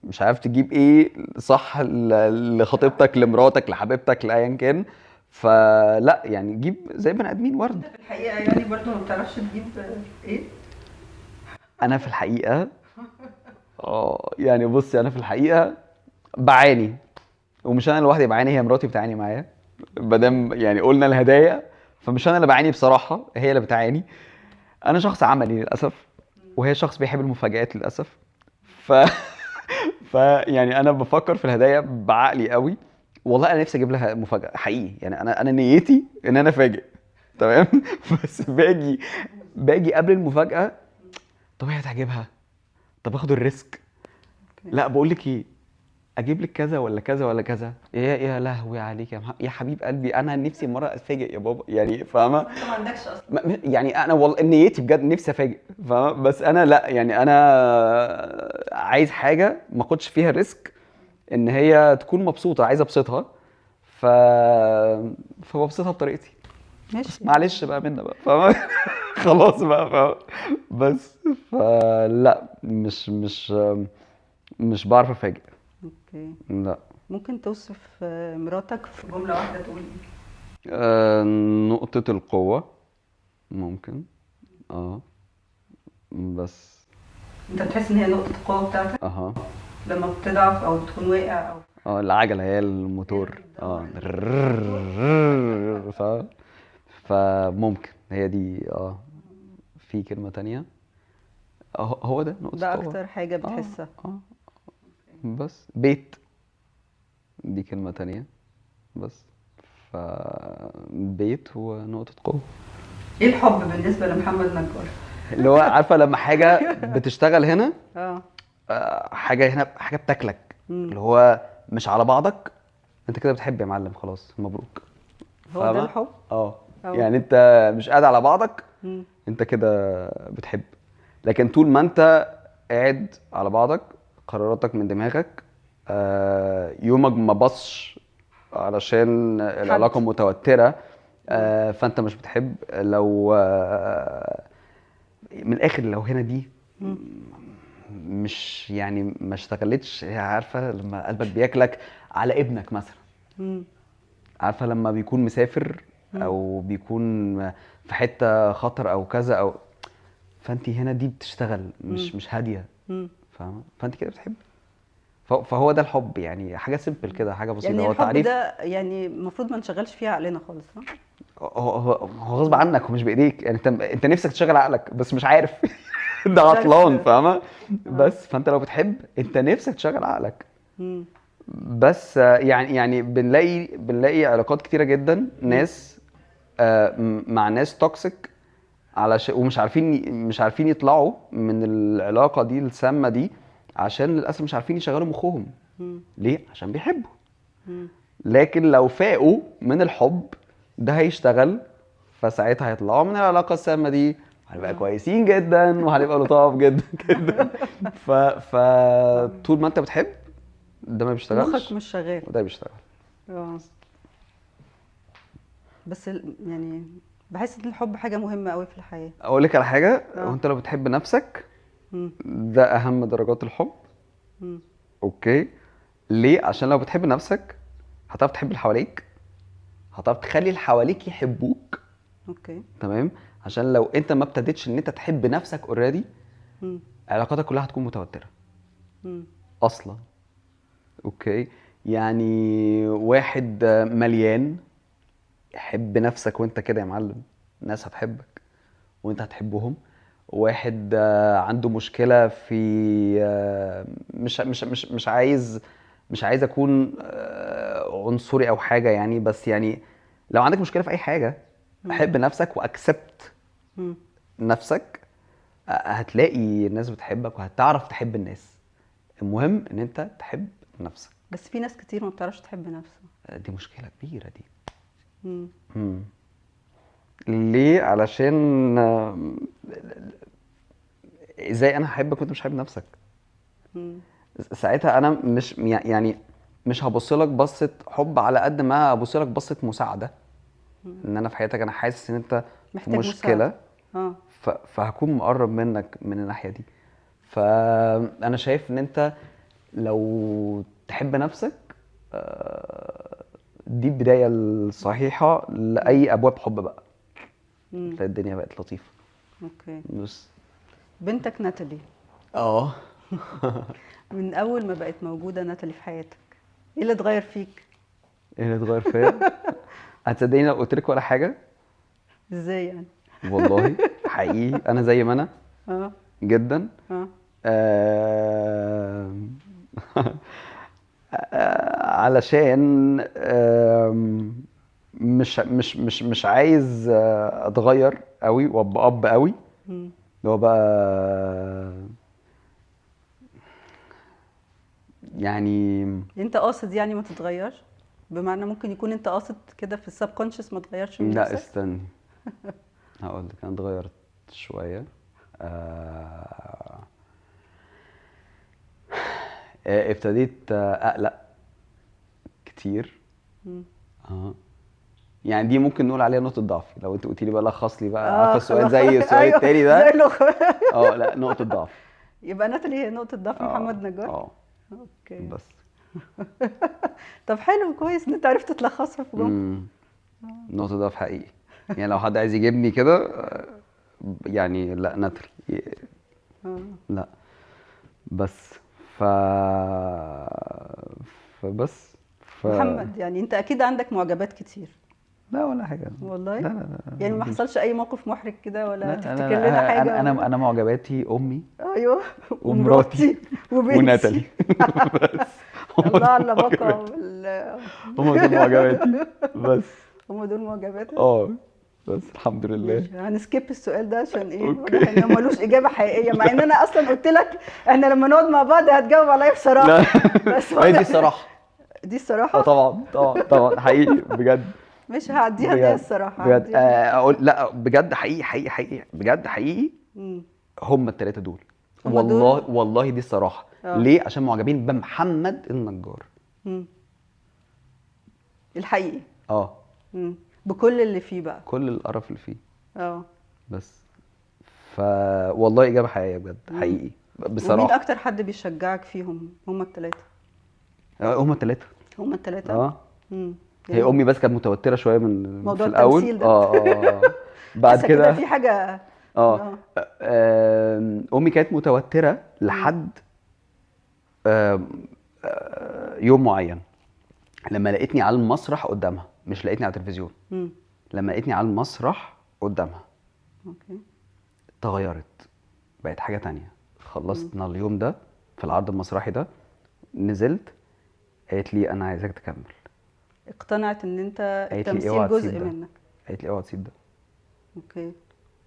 مش عارف تجيب ايه صح لخطيبتك، لمراتك، لحبيبتك، لايا كان، فلا يعني جيب زي بني ادمين ورد. في الحقيقه يعني برضو ما بتعرفش تجيب ايه؟ انا في الحقيقه يعني بصي، انا في الحقيقه بعاني، ومش انا لوحدي بعاني، هي مراتي بتعاني معايا. مادام يعني قلنا الهدايا، فمش انا اللي بعاني بصراحه، هي اللي بتعاني. انا شخص عملي للاسف، وهي شخص بيحب المفاجآت للاسف. ف يعني انا بفكر في الهدايا بعقلي قوي. والله انا نفسي اجيب لها مفاجاه حقيقي، يعني انا نيتي ان انا افاجئ، تمام. بس باجي قبل المفاجاه، طب هي هتعجبها؟ طب اخد الريسك؟ لا بقول لك ايه، اجيب لك كذا ولا كذا ولا كذا. يا لهوي عليك يا حبيب قلبي، انا نفسي مره اتفاجئ يا بابا، يعني فاهمه. انت ما عندكش اصلا. يعني انا والله نيتي بجد نفسي افاجئ، فاهمه. بس انا لا، يعني انا عايز حاجه ما اخدش فيها ريسك، ان هي تكون مبسوطه، عايز ابسطها. ف فببسطها بطريقتي. بس ماشي. معلش بقى منا بقى، فاهمه. خلاص بقى، فاهمه. بس فلا، مش بعرف افاجئ. اوكي. لا. ممكن توصف مراتك في جمله واحده تقول ايه؟ نقطة القوة ممكن. اه بس. انت بتحس ان هي نقطه القوه بتاعتك اها. لما بتضعف او تكون واقع او العجلة هي الموتور. ف فممكن هي دي. في كلمة تانية. هو ده نقطة ده القوة. اكتر حاجه اه بتحسها؟ اه بس بيت، دي كلمة تانية بس. ف بيت ونقطة قوة. ايه الحب بالنسبه لمحمد نجار؟ اللي هو عارفة لما حاجة بتشتغل هنا، اه. حاجه هنا، حاجه بتاكلك، مم. اللي هو مش على بعضك، انت كده بتحب يا معلم، خلاص مبروك. هو ده فاهمه. الحب؟ يعني انت مش قاعد على بعضك، مم. انت كده بتحب. لكن طول ما انت قاعد على بعضك، قراراتك من دماغك، يومك ما بصش علشان حد. العلاقه متوتره، فانت مش بتحب. لو من الاخر، لو هنا دي مم. مش يعني ما اشتغلتش، هي عارفه لما قلبك بياكلك على ابنك مثلا، مم. عارفه لما بيكون مسافر مم. او بيكون في حته خطر او كذا، او فانت هنا دي بتشتغل، مم. مش هاديه، مم. فاهمه. فانت كده بتحب. فهو ده الحب، يعني حاجه سيمبل كده، حاجه بسيطه، يعني هو الحب تعريف. ده يعني المفروض ما نشغلش فيها عقلنا خالص، ها؟ هو غصب عنك ومش بايديك، يعني انت نفسك تشغل عقلك بس مش عارف. ده مش عارف. عطلان، فاهمه. بس فانت لو بتحب، انت نفسك تشغل عقلك. مم. بس يعني بنلاقي علاقات كتيره جدا، مم. ناس مع ناس توكسيك، علشان مش عارفين يطلعوا من العلاقه دي السامه دي، عشان للاسف مش عارفين يشغلوا مخهم. مم. ليه؟ عشان بيحبوا. مم. لكن لو فاقوا من الحب ده هيشتغل، فساعتها هيطلعوا من العلاقه السامه دي، هنبقى كويسين جدا وهنبقى لطاف جدا جدا. طول ما انت بتحب ده ما مخك بيشتغلش مش شغال. وده بيشتغل. اه بس يعني بحس ان الحب حاجه مهمه قوي في الحياه. اقول لك على حاجه، اه. وانت لو بتحب نفسك مم. ده اهم درجات الحب. مم. اوكي، ليه؟ عشان لو بتحب نفسك هتعرف تحب اللي حواليك، هتعرف تخلي اللي حواليك يحبوك. اوكي. تمام. عشان لو انت ما ابتديتش ان انت تحب نفسك اوريدي، مم. علاقاتك كلها هتكون متوتره مم. اصلا. اوكي، يعني واحد مليان، حب نفسك وانت كده يا معلم، الناس هتحبك وانت هتحبهم. واحد عنده مشكلة في مش عايز اكون عنصري او حاجة يعني، بس يعني لو عندك مشكلة في اي حاجة، مم. حب نفسك واكسبت مم. نفسك، هتلاقي الناس بتحبك وهتعرف تحب الناس. المهم ان انت تحب نفسك. بس في ناس كتير ما بتعرفش تحب نفسها. دي مشكلة كبيرة دي. مم. مم. ليه؟ علشان ازاي انا هحبك وانت مش حابب نفسك؟ مم. ساعتها انا مش يعني مش هبص لك بصة حب على قد ما هبص لك بصة مساعدة. ان انا في حياتك انا حاسس ان انت في محتاج مشكلة، مساعده. اه. فهكون مقرب منك من الناحية دي. فانا شايف ان انت لو تحب نفسك دي البداية الصحيحة لأي أبواب حب بقى. مم. تلاقي الدنيا بقت لطيفة. اوكي. بس بنتك ناتالي، اه من اول ما بقت موجوده ناتالي في حياتك، ايه اللي اتغير فيك؟ ايه اللي اتغير فيا؟ هتصدقيني لو قلت لك ولا حاجة؟ ازاي يعني؟ والله حقيقي انا زي ما انا اه. جدا. اه. آم، علشان مش عايز اتغير قوي وابقى اب قوي، مم. اللي هو بقى يعني. انت قاصد يعني ما تتغيرش؟ بمعنى ممكن يكون انت قاصد كده في السب كونشس ما تغيرش من لا نفسك؟ استني، هقول لك انا اتغيرت شويه. آه، ابتديت اقلق كتير. مم. اه، يعني دي ممكن نقول عليها نقطه ضعفي. لو انت قلت لي بقى لخص لي بقى، اه عارفه السؤال خلاص. زي السؤال ايوه التاني زي ده؟ الاخ. اه لا، نقطه ضعف. يبقى ناتالي هي نقطة ضعف اه محمد نجار. اه اوكي. بس. طب حلو، كويس ان انت عرفت تلخصها في جملة. امم نقطه ضعف حقيقي. يعني لو حد عايز يجيبني كده يعني لا نتري، اه. لا. بس ف فبس ف محمد، يعني انت اكيد عندك معجبات كتير. لا ولا حاجة. والله. لا لا لا يعني ما دي مش. حصلش اي موقف محرج كده ولا لا لا لا, تفتكر لنا لا. حاجة انا ولا؟ انا معجباتي امي ايوه. ومراتي ومراتي وناتالي. وبنتي. بس هم الله دول على بقى معجباتي. هم دول معجباتي بس. هم دول معجباتك؟ اه بس الحمد لله. ماشي، هنسكيب السؤال ده عشان ايه، اوكي. واضح انه ملوش اجابه حقيقيه، مع ان انا اصلا قلت لك احنا لما نقعد مع بعض هتجاوب عليا لا بصراحه. بس ما هي دي واضح. الصراحة. دي اه الصراحه. طبعا طبعا طبعا حقيقي بجد. مش هعديها ان هي بجد الصراحه، بجد هعديها. اقول لا بجد حقيقي حقيقي حقيقي بجد حقيقي. امم. هم الثلاثه دول. هم دول. والله والله دي الصراحه. اه. ليه؟ عشان معجبين بمحمد النجار. امم. الحقيقي. اه، بكل اللي فيه بقى. كل القرف اللي فيه. اه. بس ف والله اجابه حقيقيه بجد امم. حقيقي ومين بصراحه. اكتر حد بيشجعك فيهم؟ هم الثلاثه. هم الثلاثه. هم الثلاثه. اه، امم. هي يعني امي بس كانت متوتره شويه من موضوع في الاول. التمثيل ده. بعد حاسه كده كده في حاجه. اه اه. امي كانت متوتره امم. لحد آم، يوم معين لما لقيتني على المسرح قدامها، مش لقيتني على التلفزيون. امم. لما لقيتني على المسرح قدامها اوكي. اتغيرت، بقت حاجة تانية. امم. خلصنا اليوم ده في العرض المسرحي ده، نزلت، قالت لي انا عايزاك تكمل. اقتنعت ان انت قالت لي اوعى التمثيل تسيب جزء ده، منك. قالت لي اوعى تسيب ده. اوكي.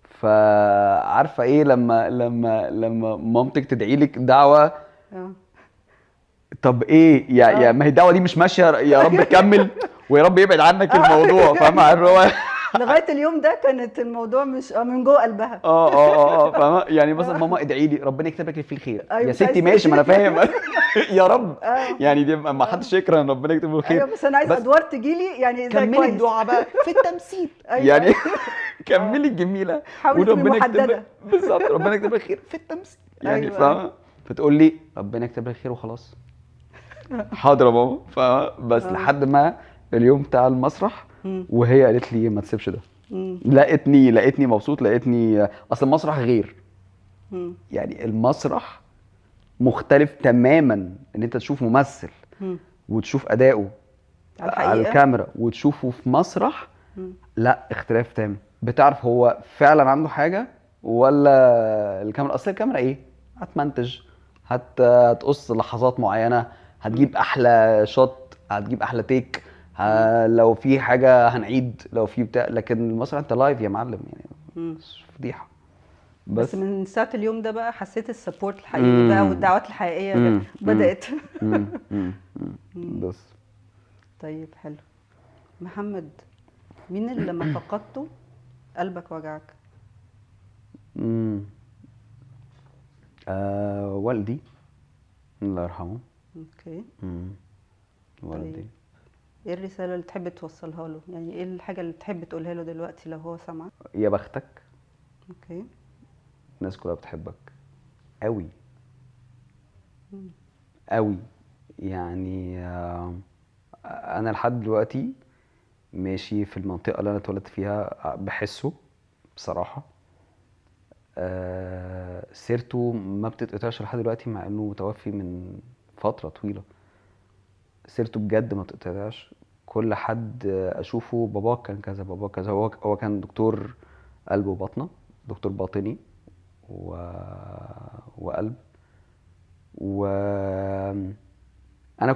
فعارفه ايه لما مامتك تدعي لك دعوه اه. طب ايه يا ما هي الدعوه دي مش ماشيه، يا رب كمل ويا رب يبعد عنك الموضوع، فاهم اللي هو لغايه اليوم ده كانت الموضوع مش من جوه قلبها. فاهمه يعني مثلا ماما ادعي لي ربنا يكتب لك فيه الخير، ايوه يا مش عايز ستي ماشي ما انا فاهم يا رب، اه يعني دي ما حدش يكره ان ربنا يكتب له الخير، ايوه، بس انا عايز بس ادوار تجيلي يعني زي كملي كويس. الدعاء بقى في التمثيل ايوه يعني ايوه كملي الجميله حاولي تبقي وربنا يكتب محدده. لك بالظبط، ربنا يكتب لك خير في التمثيل يعني، ايوه ايوه فاهمه؟ فتقول لي ربنا يكتب لك خير وخلاص، حاضر يا ماما، فاهمه؟ بس اه لحد ما اليوم بتاع المسرح مم. وهي قالت لي ما تسيبش ده، مم. لقيتني مبسوط، لقيتني اصل المسرح غير، مم. يعني المسرح مختلف تماما، ان انت تشوف ممثل مم. وتشوف اداؤه على على الحقيقه. الكاميرا وتشوفه في مسرح، مم. لا اختلاف تام، بتعرف هو فعلا عنده حاجة ولا الكاميرا، اصل الكاميرا ايه، هتمنتج، هتقص لحظات معينة، مم. هتجيب احلى شوت، هتجيب احلى تيك، مم. لو في حاجة هنعيد، لو في بتاع، لكن المسرح انت لايف يا معلم يعني، مم. فضيحة بس بس. من ساعه اليوم ده بقى حسيت السبورت الحقيقي بقى امم والدعوات الحقيقيه امم امم بدات. بس طيب حلو. محمد، مين اللي لما فقدته قلبك وجعك؟ امم والدي الله يرحمه. اوكي. امم والدي. طيب ايه الرسالة اللي تحب توصلها له؟ يعني ايه الحاجة اللي تحب تقولها له دلوقتي لو هو سمعك؟ يا بختك، اوكي. الناس كلها بتحبك قوي مم. قوي، يعني انا لحد دلوقتي ماشي في المنطقة اللي انا اتولدت فيها بحسه بصراحة، سيرته ما بتتقطعش لحد دلوقتي مع انه متوفي من فترة طويلة، سيرته بجد ما بتتقطعش، كل حد اشوفه باباك كان كذا، باباك كذا، هو كان دكتور قلب وباطنة، دكتور باطني وقلب، وانا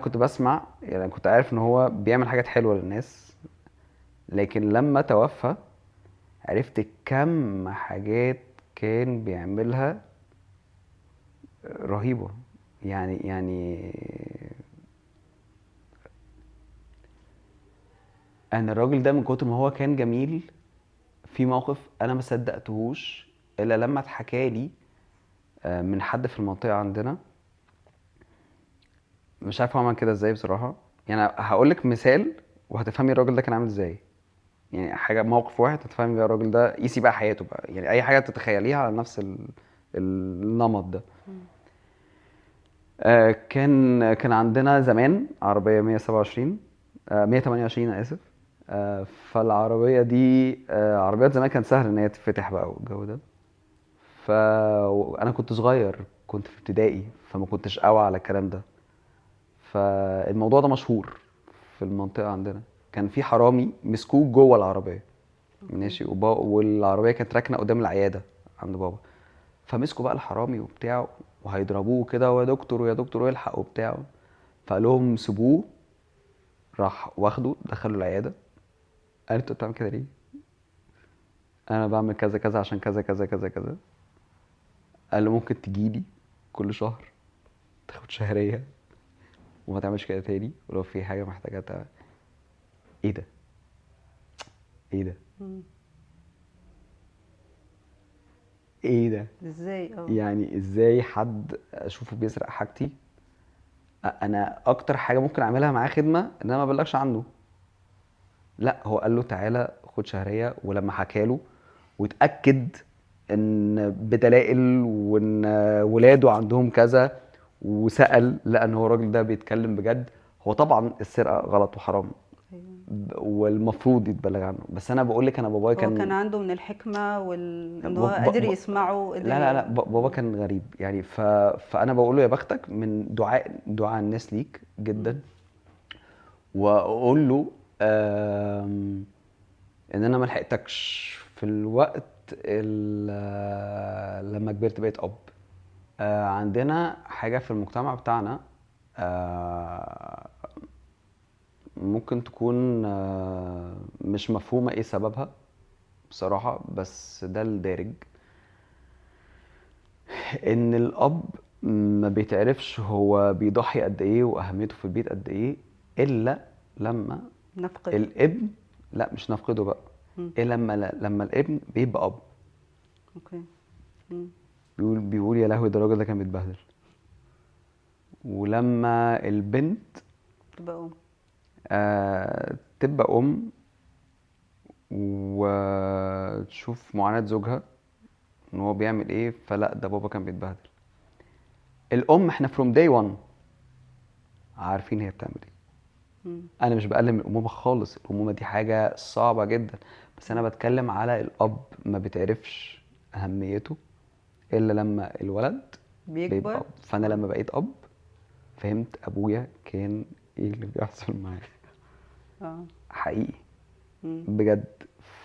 كنت بسمع، يعني كنت عارف ان هو بيعمل حاجات حلوة للناس، لكن لما توفى عرفت كم حاجات كان بيعملها رهيبة، يعني انا الراجل ده من كتر ما هو كان جميل، في موقف انا ما صدقتهوش الا لما اتحكى لي من حد في المنطقة عندنا، مش عارف هو عمل كده ازاي بصراحة، يعني هقول لك مثال وهتفهمي الراجل ده كان عامل ازاي، يعني حاجة موقف واحد هتفهمي بقى الراجل ده، قيسي بقى حياته بقى، يعني اي حاجة تتخيليها على نفس النمط ده. مم. كان عندنا زمان عربية 127 128 انا اسف، فالعربية دي عربيات زمان كان سهل ان هي تتفتح بقى والجو ده، فانا كنت صغير، كنت في ابتدائي، فما كنتش قوي على الكلام ده، فالموضوع ده مشهور في المنطقة عندنا، كان في حرامي مسكوه جوه العربية اوكي. ماشي، والعربية كانت راكنة قدام العيادة عند بابا، فمسكوا بقى الحرامي وبتاع وهيضربوه كده، ويا دكتور ويا دكتور الحق وبتاع، فقال لهم سيبوه، راح واخده دخله العيادة، قال انت بتعمل كده ليه؟ انا بعمل كذا كذا عشان كذا كذا كذا كذا، قال له ممكن تجيلي كل شهر تاخد شهرية وما تعملش كده تاني، ولو في حاجة محتاجة ايه ده؟ ايه ده؟ مم. ايه ده؟ ازاي؟ اه. يعني ازاي حد اشوفه بيسرق حاجتي؟ انا اكتر حاجة ممكن اعملها معاه خدمة ان انا ما ابلغش عنه، لا هو قال له تعالى خد شهرية، ولما حكاله واتأكد ان بدلائل وان ولاده عندهم كذا، وسأل لقى ان هو الراجل ده بيتكلم بجد، هو طبعا السرقة غلط وحرام ايوه. والمفروض يتبلغ عنه، بس انا بقول لك انا بابايا هو كان كان عنده من الحكمة ان ب... هو ب... قادر ب... يسمعه، قادر لا بابا كان غريب يعني، فانا بقول له يا بختك، من دعاء الناس ليك مم. جدا، واقول له ان انا ما لحقتكش في الوقت لما كبرت بقيت اب، عندنا حاجة في المجتمع بتاعنا آه، ممكن تكون مش مفهومة ايه سببها بصراحة، بس ده الدارج، ان الاب ما بيتعرفش هو بيضحي قد ايه واهميته في البيت قد ايه الا لما نفقد. الابن، لا مش نفقده بقى، مم. الا لما الابن بيبقى اب. اوكي. مم. بيقول يا لهوي ده الراجل ده كان بيتبهدل. ولما البنت تبقى ام. تبقى ام وتشوف معاناة زوجها ان هو بيعمل ايه، فلا ده بابا كان بيتبهدل. الام احنا from day one عارفين هي بتعمل ايه. مم. انا مش بقلل من الامومه خالص، الامومه دي حاجه صعبه جدا، بس انا بتكلم على الاب ما بتعرفش اهميته الا لما الولد بيبقى بيكبر. اب. فانا لما بقيت اب فهمت ابويا كان ايه اللي بيحصل معاه اه. حقيقي مم. بجد.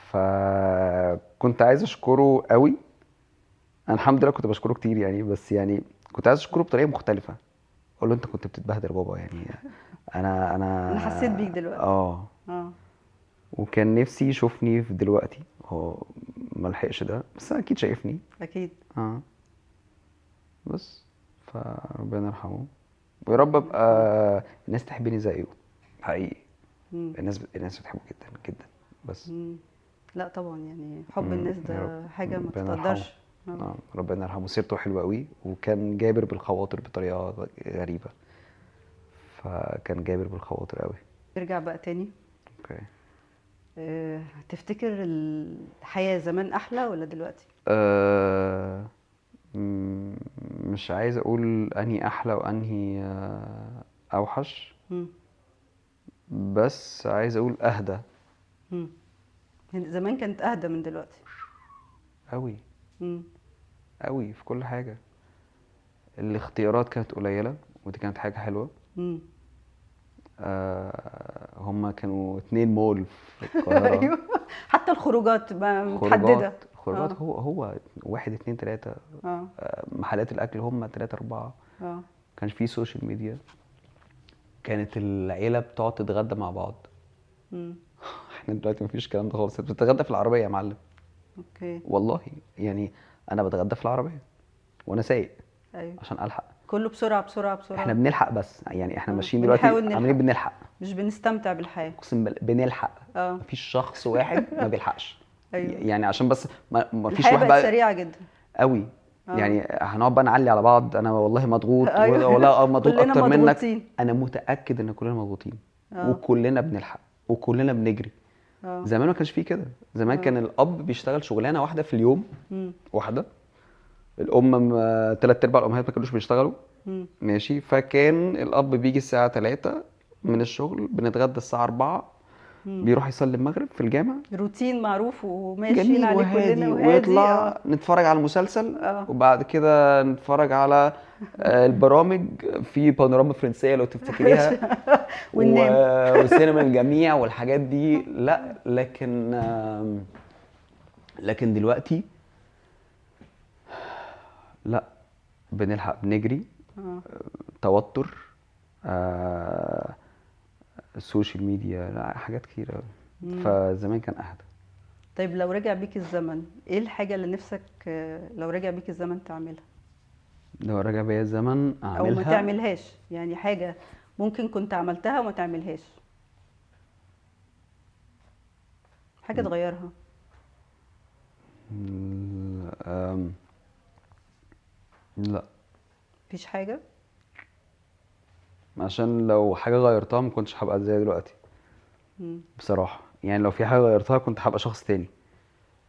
فكنت عايز اشكره قوي. انا الحمد لله كنت بشكره كتير يعني، بس يعني كنت عايز اشكره بطريقه مختلفه. اقول له انت كنت بتتبهدل يا بابا يعني. انا حسيت بيك دلوقتي. اه. اه. وكان نفسي يشوفني في دلوقتي، هو ملحقش ده بس اكيد شايفني. اكيد. اه. بس فربنا يرحمه ويا رب ربنا ابقى يرحمه. الناس تحبني زيه حقيقي. مم. الناس بتحبه جدا جدا. بس مم. لا طبعا، يعني حب الناس يا رب ده حاجة ما ربنا يرحمه. تتقدرش. اه. ربنا يرحمه. سيرته حلوه قوي وكان جابر بالخواطر بطريقه غريبه. فكان جابر بالخواطر قوي. ترجع بقى تاني، اوكي. تفتكر الحياة زمان أحلى ولا دلوقتي؟ أه... م- مش عايز اقول انهي احلى وانهي اوحش، مم. بس عايز اقول اهدى مم. زمان كانت أهدى من دلوقتي. قوي مم. قوي في كل حاجه. الاختيارات كانت قليله ودي كانت حاجه حلوه. مم. هما كانوا 2 مول في القاهره. أيوه. حتى الخروجات بقى خروجات متحددة. خروجات اه. هو 1 2 3. اه. محلات الاكل هما 3 4. اه. كانش فيه سوشيال ميديا. كانت العيله بتقعد تتغدى مع بعض. مم. احنا دلوقتي مفيش الكلام ده خالص. بتتغدى في العربيه يا معلم. اوكي. والله يعني انا بتغدى في العربيه وانا سايق ايوه. عشان الحق. كله بسرعة بسرعة احنا بسرعة. بنلحق بس يعني احنا اه، ماشيين دلوقتي بنحاول عاملين نلحق، بنلحق. مش بنستمتع بالحياة. اقسم بالله بنلحق. اه. مفيش شخص واحد ما بيلحقش. ايوه. يعني عشان بس مفيش الحياة واحد بقت بقى سريعة جدا. قوي. اه. يعني هنقعد بقى نعلي على بعض انا والله مضغوط ايوه. ولا مضغوط كلنا اكتر منك. مضغوطين. انا متاكد ان كلنا مضغوطين اه. وكلنا بنلحق وكلنا بنجري. اه. زمان ما كانش فيه كده. زمان اه. كان الاب بيشتغل شغلانه واحده في اليوم. مم. واحده. الام 3/4 الامهات ما كانوش بيشتغلوا. مم. ماشي. فكان الاب بيجي الساعه 3 من الشغل، بنتغدى الساعه 4، مم. بيروح يصلي المغرب في الجامع. روتين معروف وماشيين جميل عليه كلنا وهادي وهادي. اه. ويطلع نتفرج على المسلسل اه. وبعد كده نتفرج على البرامج في بانوراما فرنسية لو تفتكريها وننام. وسينما الجميع والحاجات دي. لا لكن دلوقتي لا بنلحق بنجري. اه. توتر. آه، السوشيال ميديا، لا حاجات كتير أوي. مم. فزمان كان اهدى. طيب لو رجع بيك الزمن، ايه الحاجة اللي نفسك لو رجع بيك الزمن تعملها لو رجع بيا الزمن او ما اعملها. تعملهاش؟ يعني حاجة ممكن كنت عملتها وما تعملهاش، حاجة تغيرها. أم، لا. مفيش حاجة. عشان لو حاجة غيرتها ما كنتش هبقى زي دلوقتي مم. بصراحة. يعني لو في حاجة غيرتها كنت هبقى شخص تاني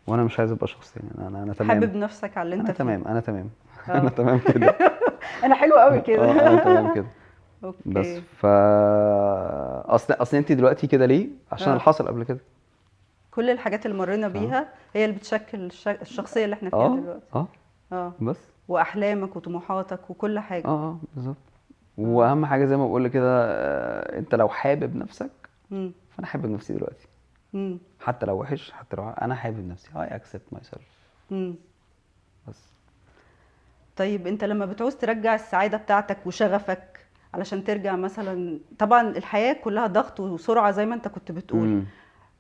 وانا مش عايز ابقى شخص تاني. انا تمام. حابب نفسك على اللي انا انت فيه. تمام. انا تمام. انا اه. تمام كده. انا حلو قوي كده. انا تمام كده. بس اوكي. اصل انت دلوقتي كده ليه؟ عشان اللي اه، حصل قبل كده. كل الحاجات اللي مرينا فاهم. بيها هي اللي بتشكل الشخصية اللي احنا فيها اه دلوقتي. اه. اه. بس واحلامك وطموحاتك وكل حاجة. بالظبط. اه. واهم حاجة زي ما بقول كده، انت لو حابب نفسك. مم. فانا حابب نفسي دلوقتي. مم. حتى لو وحش، حتى لو انا حابب نفسي. I accept myself. مم. بس طيب انت لما بتعوز ترجع السعادة بتاعتك وشغفك علشان ترجع مثلا، طبعا الحياة كلها ضغط وسرعة زي ما انت كنت بتقول، امم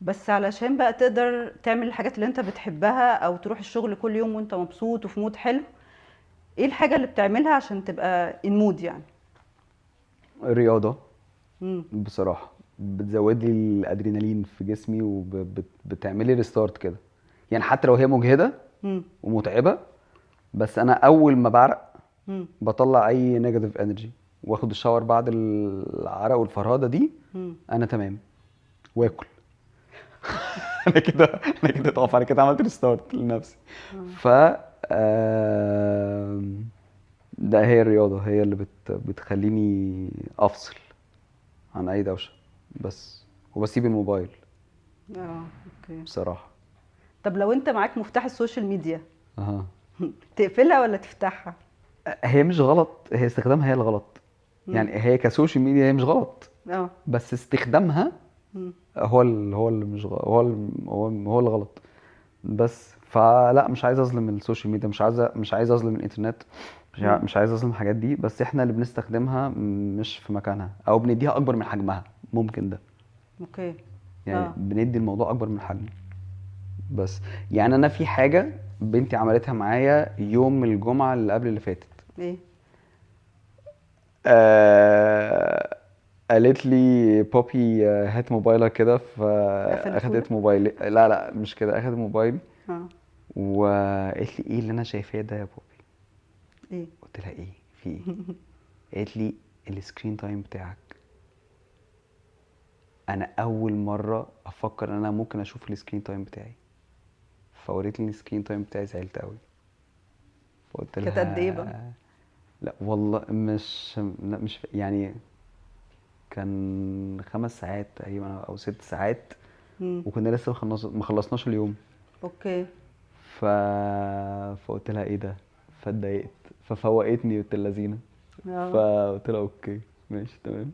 بس علشان بقى تقدر تعمل الحاجات اللي انت بتحبها او تروح الشغل كل يوم وانت مبسوط وفي مود حلو، ايه الحاجه اللي بتعملها عشان تبقى المود يعني؟ الرياضه امم. بصراحه بتزود لي الادرينالين في جسمي وبتعمل لي ريستارت كده. يعني حتى لو هي مجهده امم. ومتعبه، بس انا اول ما بعرق امم. بطلع اي نيجاتيف انرجي، واخد الشاور بعد العرق والفرهده دي، امم. انا تمام، واكل. انا كده، انا كده طاف، انا كده عملت ريستارت لنفسي. ف آم، ده هي الرياضه هي اللي بتخليني افصل عن اي دوشه بس، وبسيب الموبايل اوكي. بصراحه. طب لو انت معاك مفتاح السوشيال ميديا، اها. تقفلها ولا تفتحها؟ هي مش غلط، هي استخدامها هي الغلط. امم. يعني هي كسوشيال ميديا هي مش غلط، اه. بس استخدامها امم. هو اللي مش هو اللي غلط. بس فلا، مش عايز اظلم السوشيال ميديا، مش عايز اظلم الانترنت، امم. مش عايز اظلم الحاجات دي، بس احنا اللي بنستخدمها مش في مكانها، او بنديها اكبر من حجمها. ممكن ده، اوكي. يعني اه. بندي الموضوع اكبر من حجمه. بس يعني انا في حاجة بنتي عملتها معايا يوم الجمعة اللي قبل اللي فاتت. ايه؟ آه... قالت لي بوبي هات موبايلك كده، قفلتهولك؟ فاخدت موبايلي. لا لا مش كده، اخدت موبايلي اه. وقالت لي ايه اللي انا شايفاه ده يا بوبي؟ ايه؟ قلت لها ايه في ايه؟ قالت لي السكرين تايم بتاعك. انا اول مره افكر ان انا ممكن اشوف السكرين تايم بتاعي، فوريت لي السكرين تايم بتاعي، زعلت قوي. فقلت كانت قد ايه بقى؟ لها لا والله لا مش يعني كان 5 ساعات تقريبا او 6 ساعات، امم. وكنا لسه ما خلصناش اليوم. اوكي. ف... فقلت لها ايه ده؟ فاتضايقت، ففوقتني قلت اللذينه. اه. فقلت لها اوكي ماشي تمام.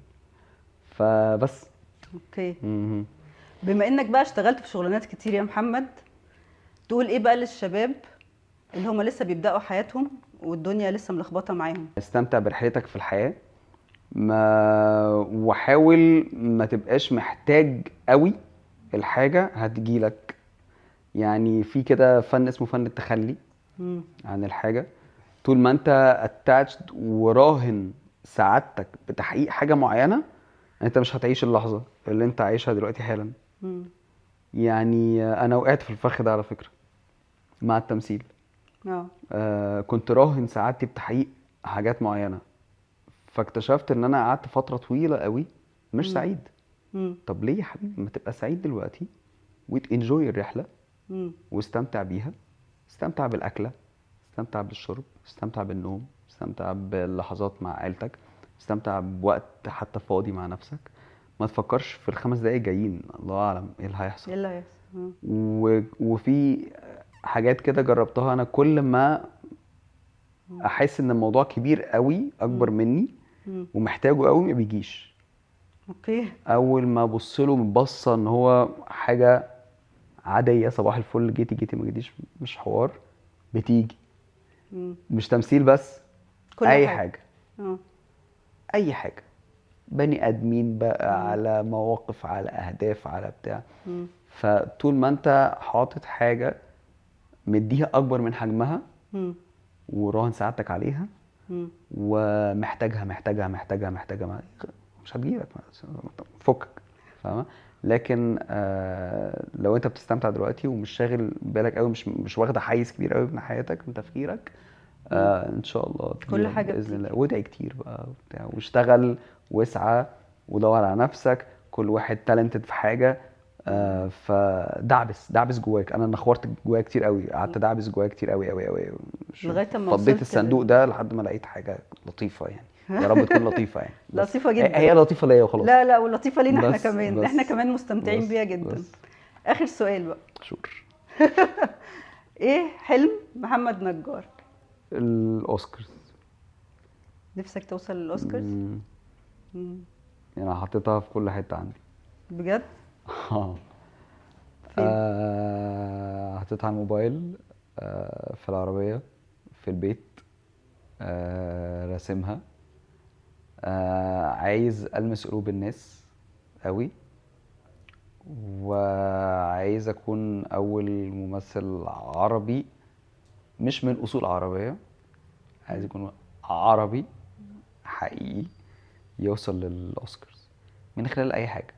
فبس. اوكي. مهم. بما انك بقى اشتغلت في شغلانات كتير يا محمد، تقول ايه بقى للشباب اللي هم لسه بيبدأوا حياتهم والدنيا لسه ملخبطة معاهم؟ استمتع برحلتك في الحياة، وحاول ما تبقاش محتاج قوي الحاجة هتجيلك. يعني في كده فن اسمه فن التخلي امم. عن الحاجة. طول ما انت attached وراهن سعادتك بتحقيق حاجة معينة، انت مش هتعيش اللحظة اللي انت عايشها دلوقتي حالا. امم. يعني انا وقعت في الفخ ده على فكرة مع التمثيل. اه. كنت راهن سعادتي بتحقيق حاجات معينة، فاكتشفت ان انا قعدت فترة طويلة قوي مش امم. سعيد. امم. طب ليه يا حبيبي ما تبقى سعيد دلوقتي وتنجوي الرحلة امم. واستمتع بيها؟ استمتع بالأكلة، استمتع بالشرب، استمتع بالنوم، استمتع باللحظات مع عيلتك، استمتع بوقت حتى فاضي مع نفسك. ما تفكرش في ال5 دقايق جايين، الله أعلم ايه اللي هيحصل. ايه اللي هيحصل؟ وفي حاجات كده جربتها انا، كل ما احس ان الموضوع كبير قوي اكبر امم. مني امم. ومحتاجه قوي ما بيجيش. اوكي. اول ما ابص له بصه ان هو حاجه عاديه، صباح الفل، جيتي ما جيتيش مش حوار، بتيجي. امم. مش تمثيل بس، كل اي حاجة. حاجه، اه. اي حاجه، بني ادمين بقى، امم. على مواقف، على اهداف، على بتاع. امم. فطول ما انت حاطط حاجه مديها اكبر من حجمها امم. وراهن سعادتك عليها امم. ومحتاجها مش هتجيلك، فكك، فاهمة؟ لكن لو انت بتستمتع دلوقتي ومش شاغل بالك قوي، مش واخده حيز كبير قوي من حياتك من تفكيرك، امم. ان شاء الله كل تجيلك حاجة باذن بتيجي. الله. وادعي كتير بقى وبتاع، واشتغل واسعى ودور على نفسك. كل واحد تالنتد في حاجه. دعبس جواك. انا نخورت جوايا كتير قوي، قعدت ادعبس جوايا كتير قوي قوي قوي. لغاية اما فضيت وصلت الصندوق ده لحد ما لقيت حاجه لطيفه يعني. يا رب تكون لطيفه يعني، بس لطيفة هي جدا. هي لطيفه ليا وخلاص. لا لا، ولطيفة لينا احنا بس كمان، احنا بس كمان مستمتعين بس بيها جدا. بس اخر سؤال بقى، شور. ايه حلم محمد نجار؟ الاوسكارز. نفسك توصل للاوسكارز؟ مم، مم. يعني حطيتها في كل حته عندي. بجد؟ اه. فين؟ حطيتها على الموبايل، في العربيه، في البيت، راسمها. عايز ألمس قلوب الناس قوي، وعايز أكون أول ممثل عربي مش من أصول عربية عايز يكون عربي حقيقي يوصل للاوسكارز من خلال اي حاجه.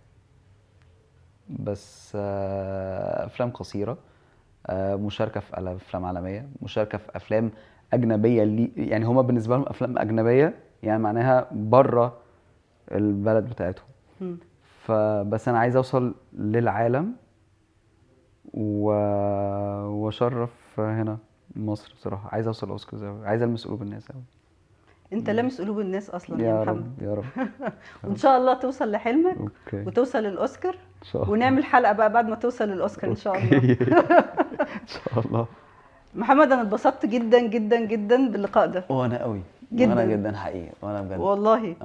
بس افلام قصيره، مشاركه في افلام عالميه، مشاركه في افلام اجنبيه يعني هما بالنسبه لهم افلام اجنبيه يعني معناها بره البلد بتاعتهم. مم. فبس انا عايز اوصل للعالم واشرف هنا مصر. بصراحه عايز اوصل اوسكارز أوي، عايز المس قلوب الناس أوي. انت لامس قلوب الناس اصلا يا يا محمد. رب يا رب. وان شاء الله توصل لحلمك اوكي وتوصل للاوسكار، ان شاء الله. ونعمل حلقة بقى بعد ما توصل للاوسكار ان شاء الله. اوكي ان شاء الله. محمد انا اتبسطت جدا جدا جدا باللقاء ده وانا قوي، جدا وانا جدا حقيقي، وانا بجد والله.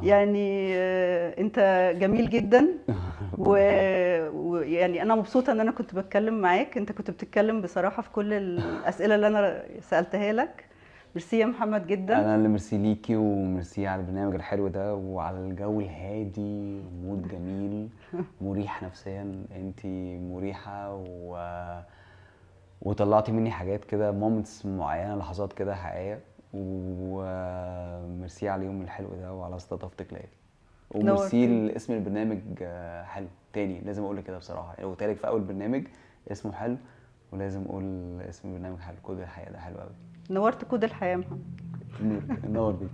يعني انت جميل جدا ويعني انا مبسوطه ان انا كنت بتكلم معاك. انت كنت بتتكلم بصراحه في كل الاسئله اللي انا سالتها لك. ميرسي يا محمد جدا. انا اللي ميرسي ليكي وميرسي على البرنامج الحلو ده وعلى الجو الهادي، مود جميل مريح نفسيا. انتي مريحه وطلعتي مني حاجات كده، مومنتس معينه، لحظات كده حقيقيه. وميرسي على اليوم الحلو ده وعلى استضافتك ليا. وميرسي نورتني. لاسم البرنامج حلو. تاني لازم اقول لك كده بصراحه، لو قلت لك في اول برنامج اسمه حلو، ولازم اقول اسم البرنامج حلو. كود الحياه ده حلو قوي. نورت كود الحياه يا محمد. النور بيك.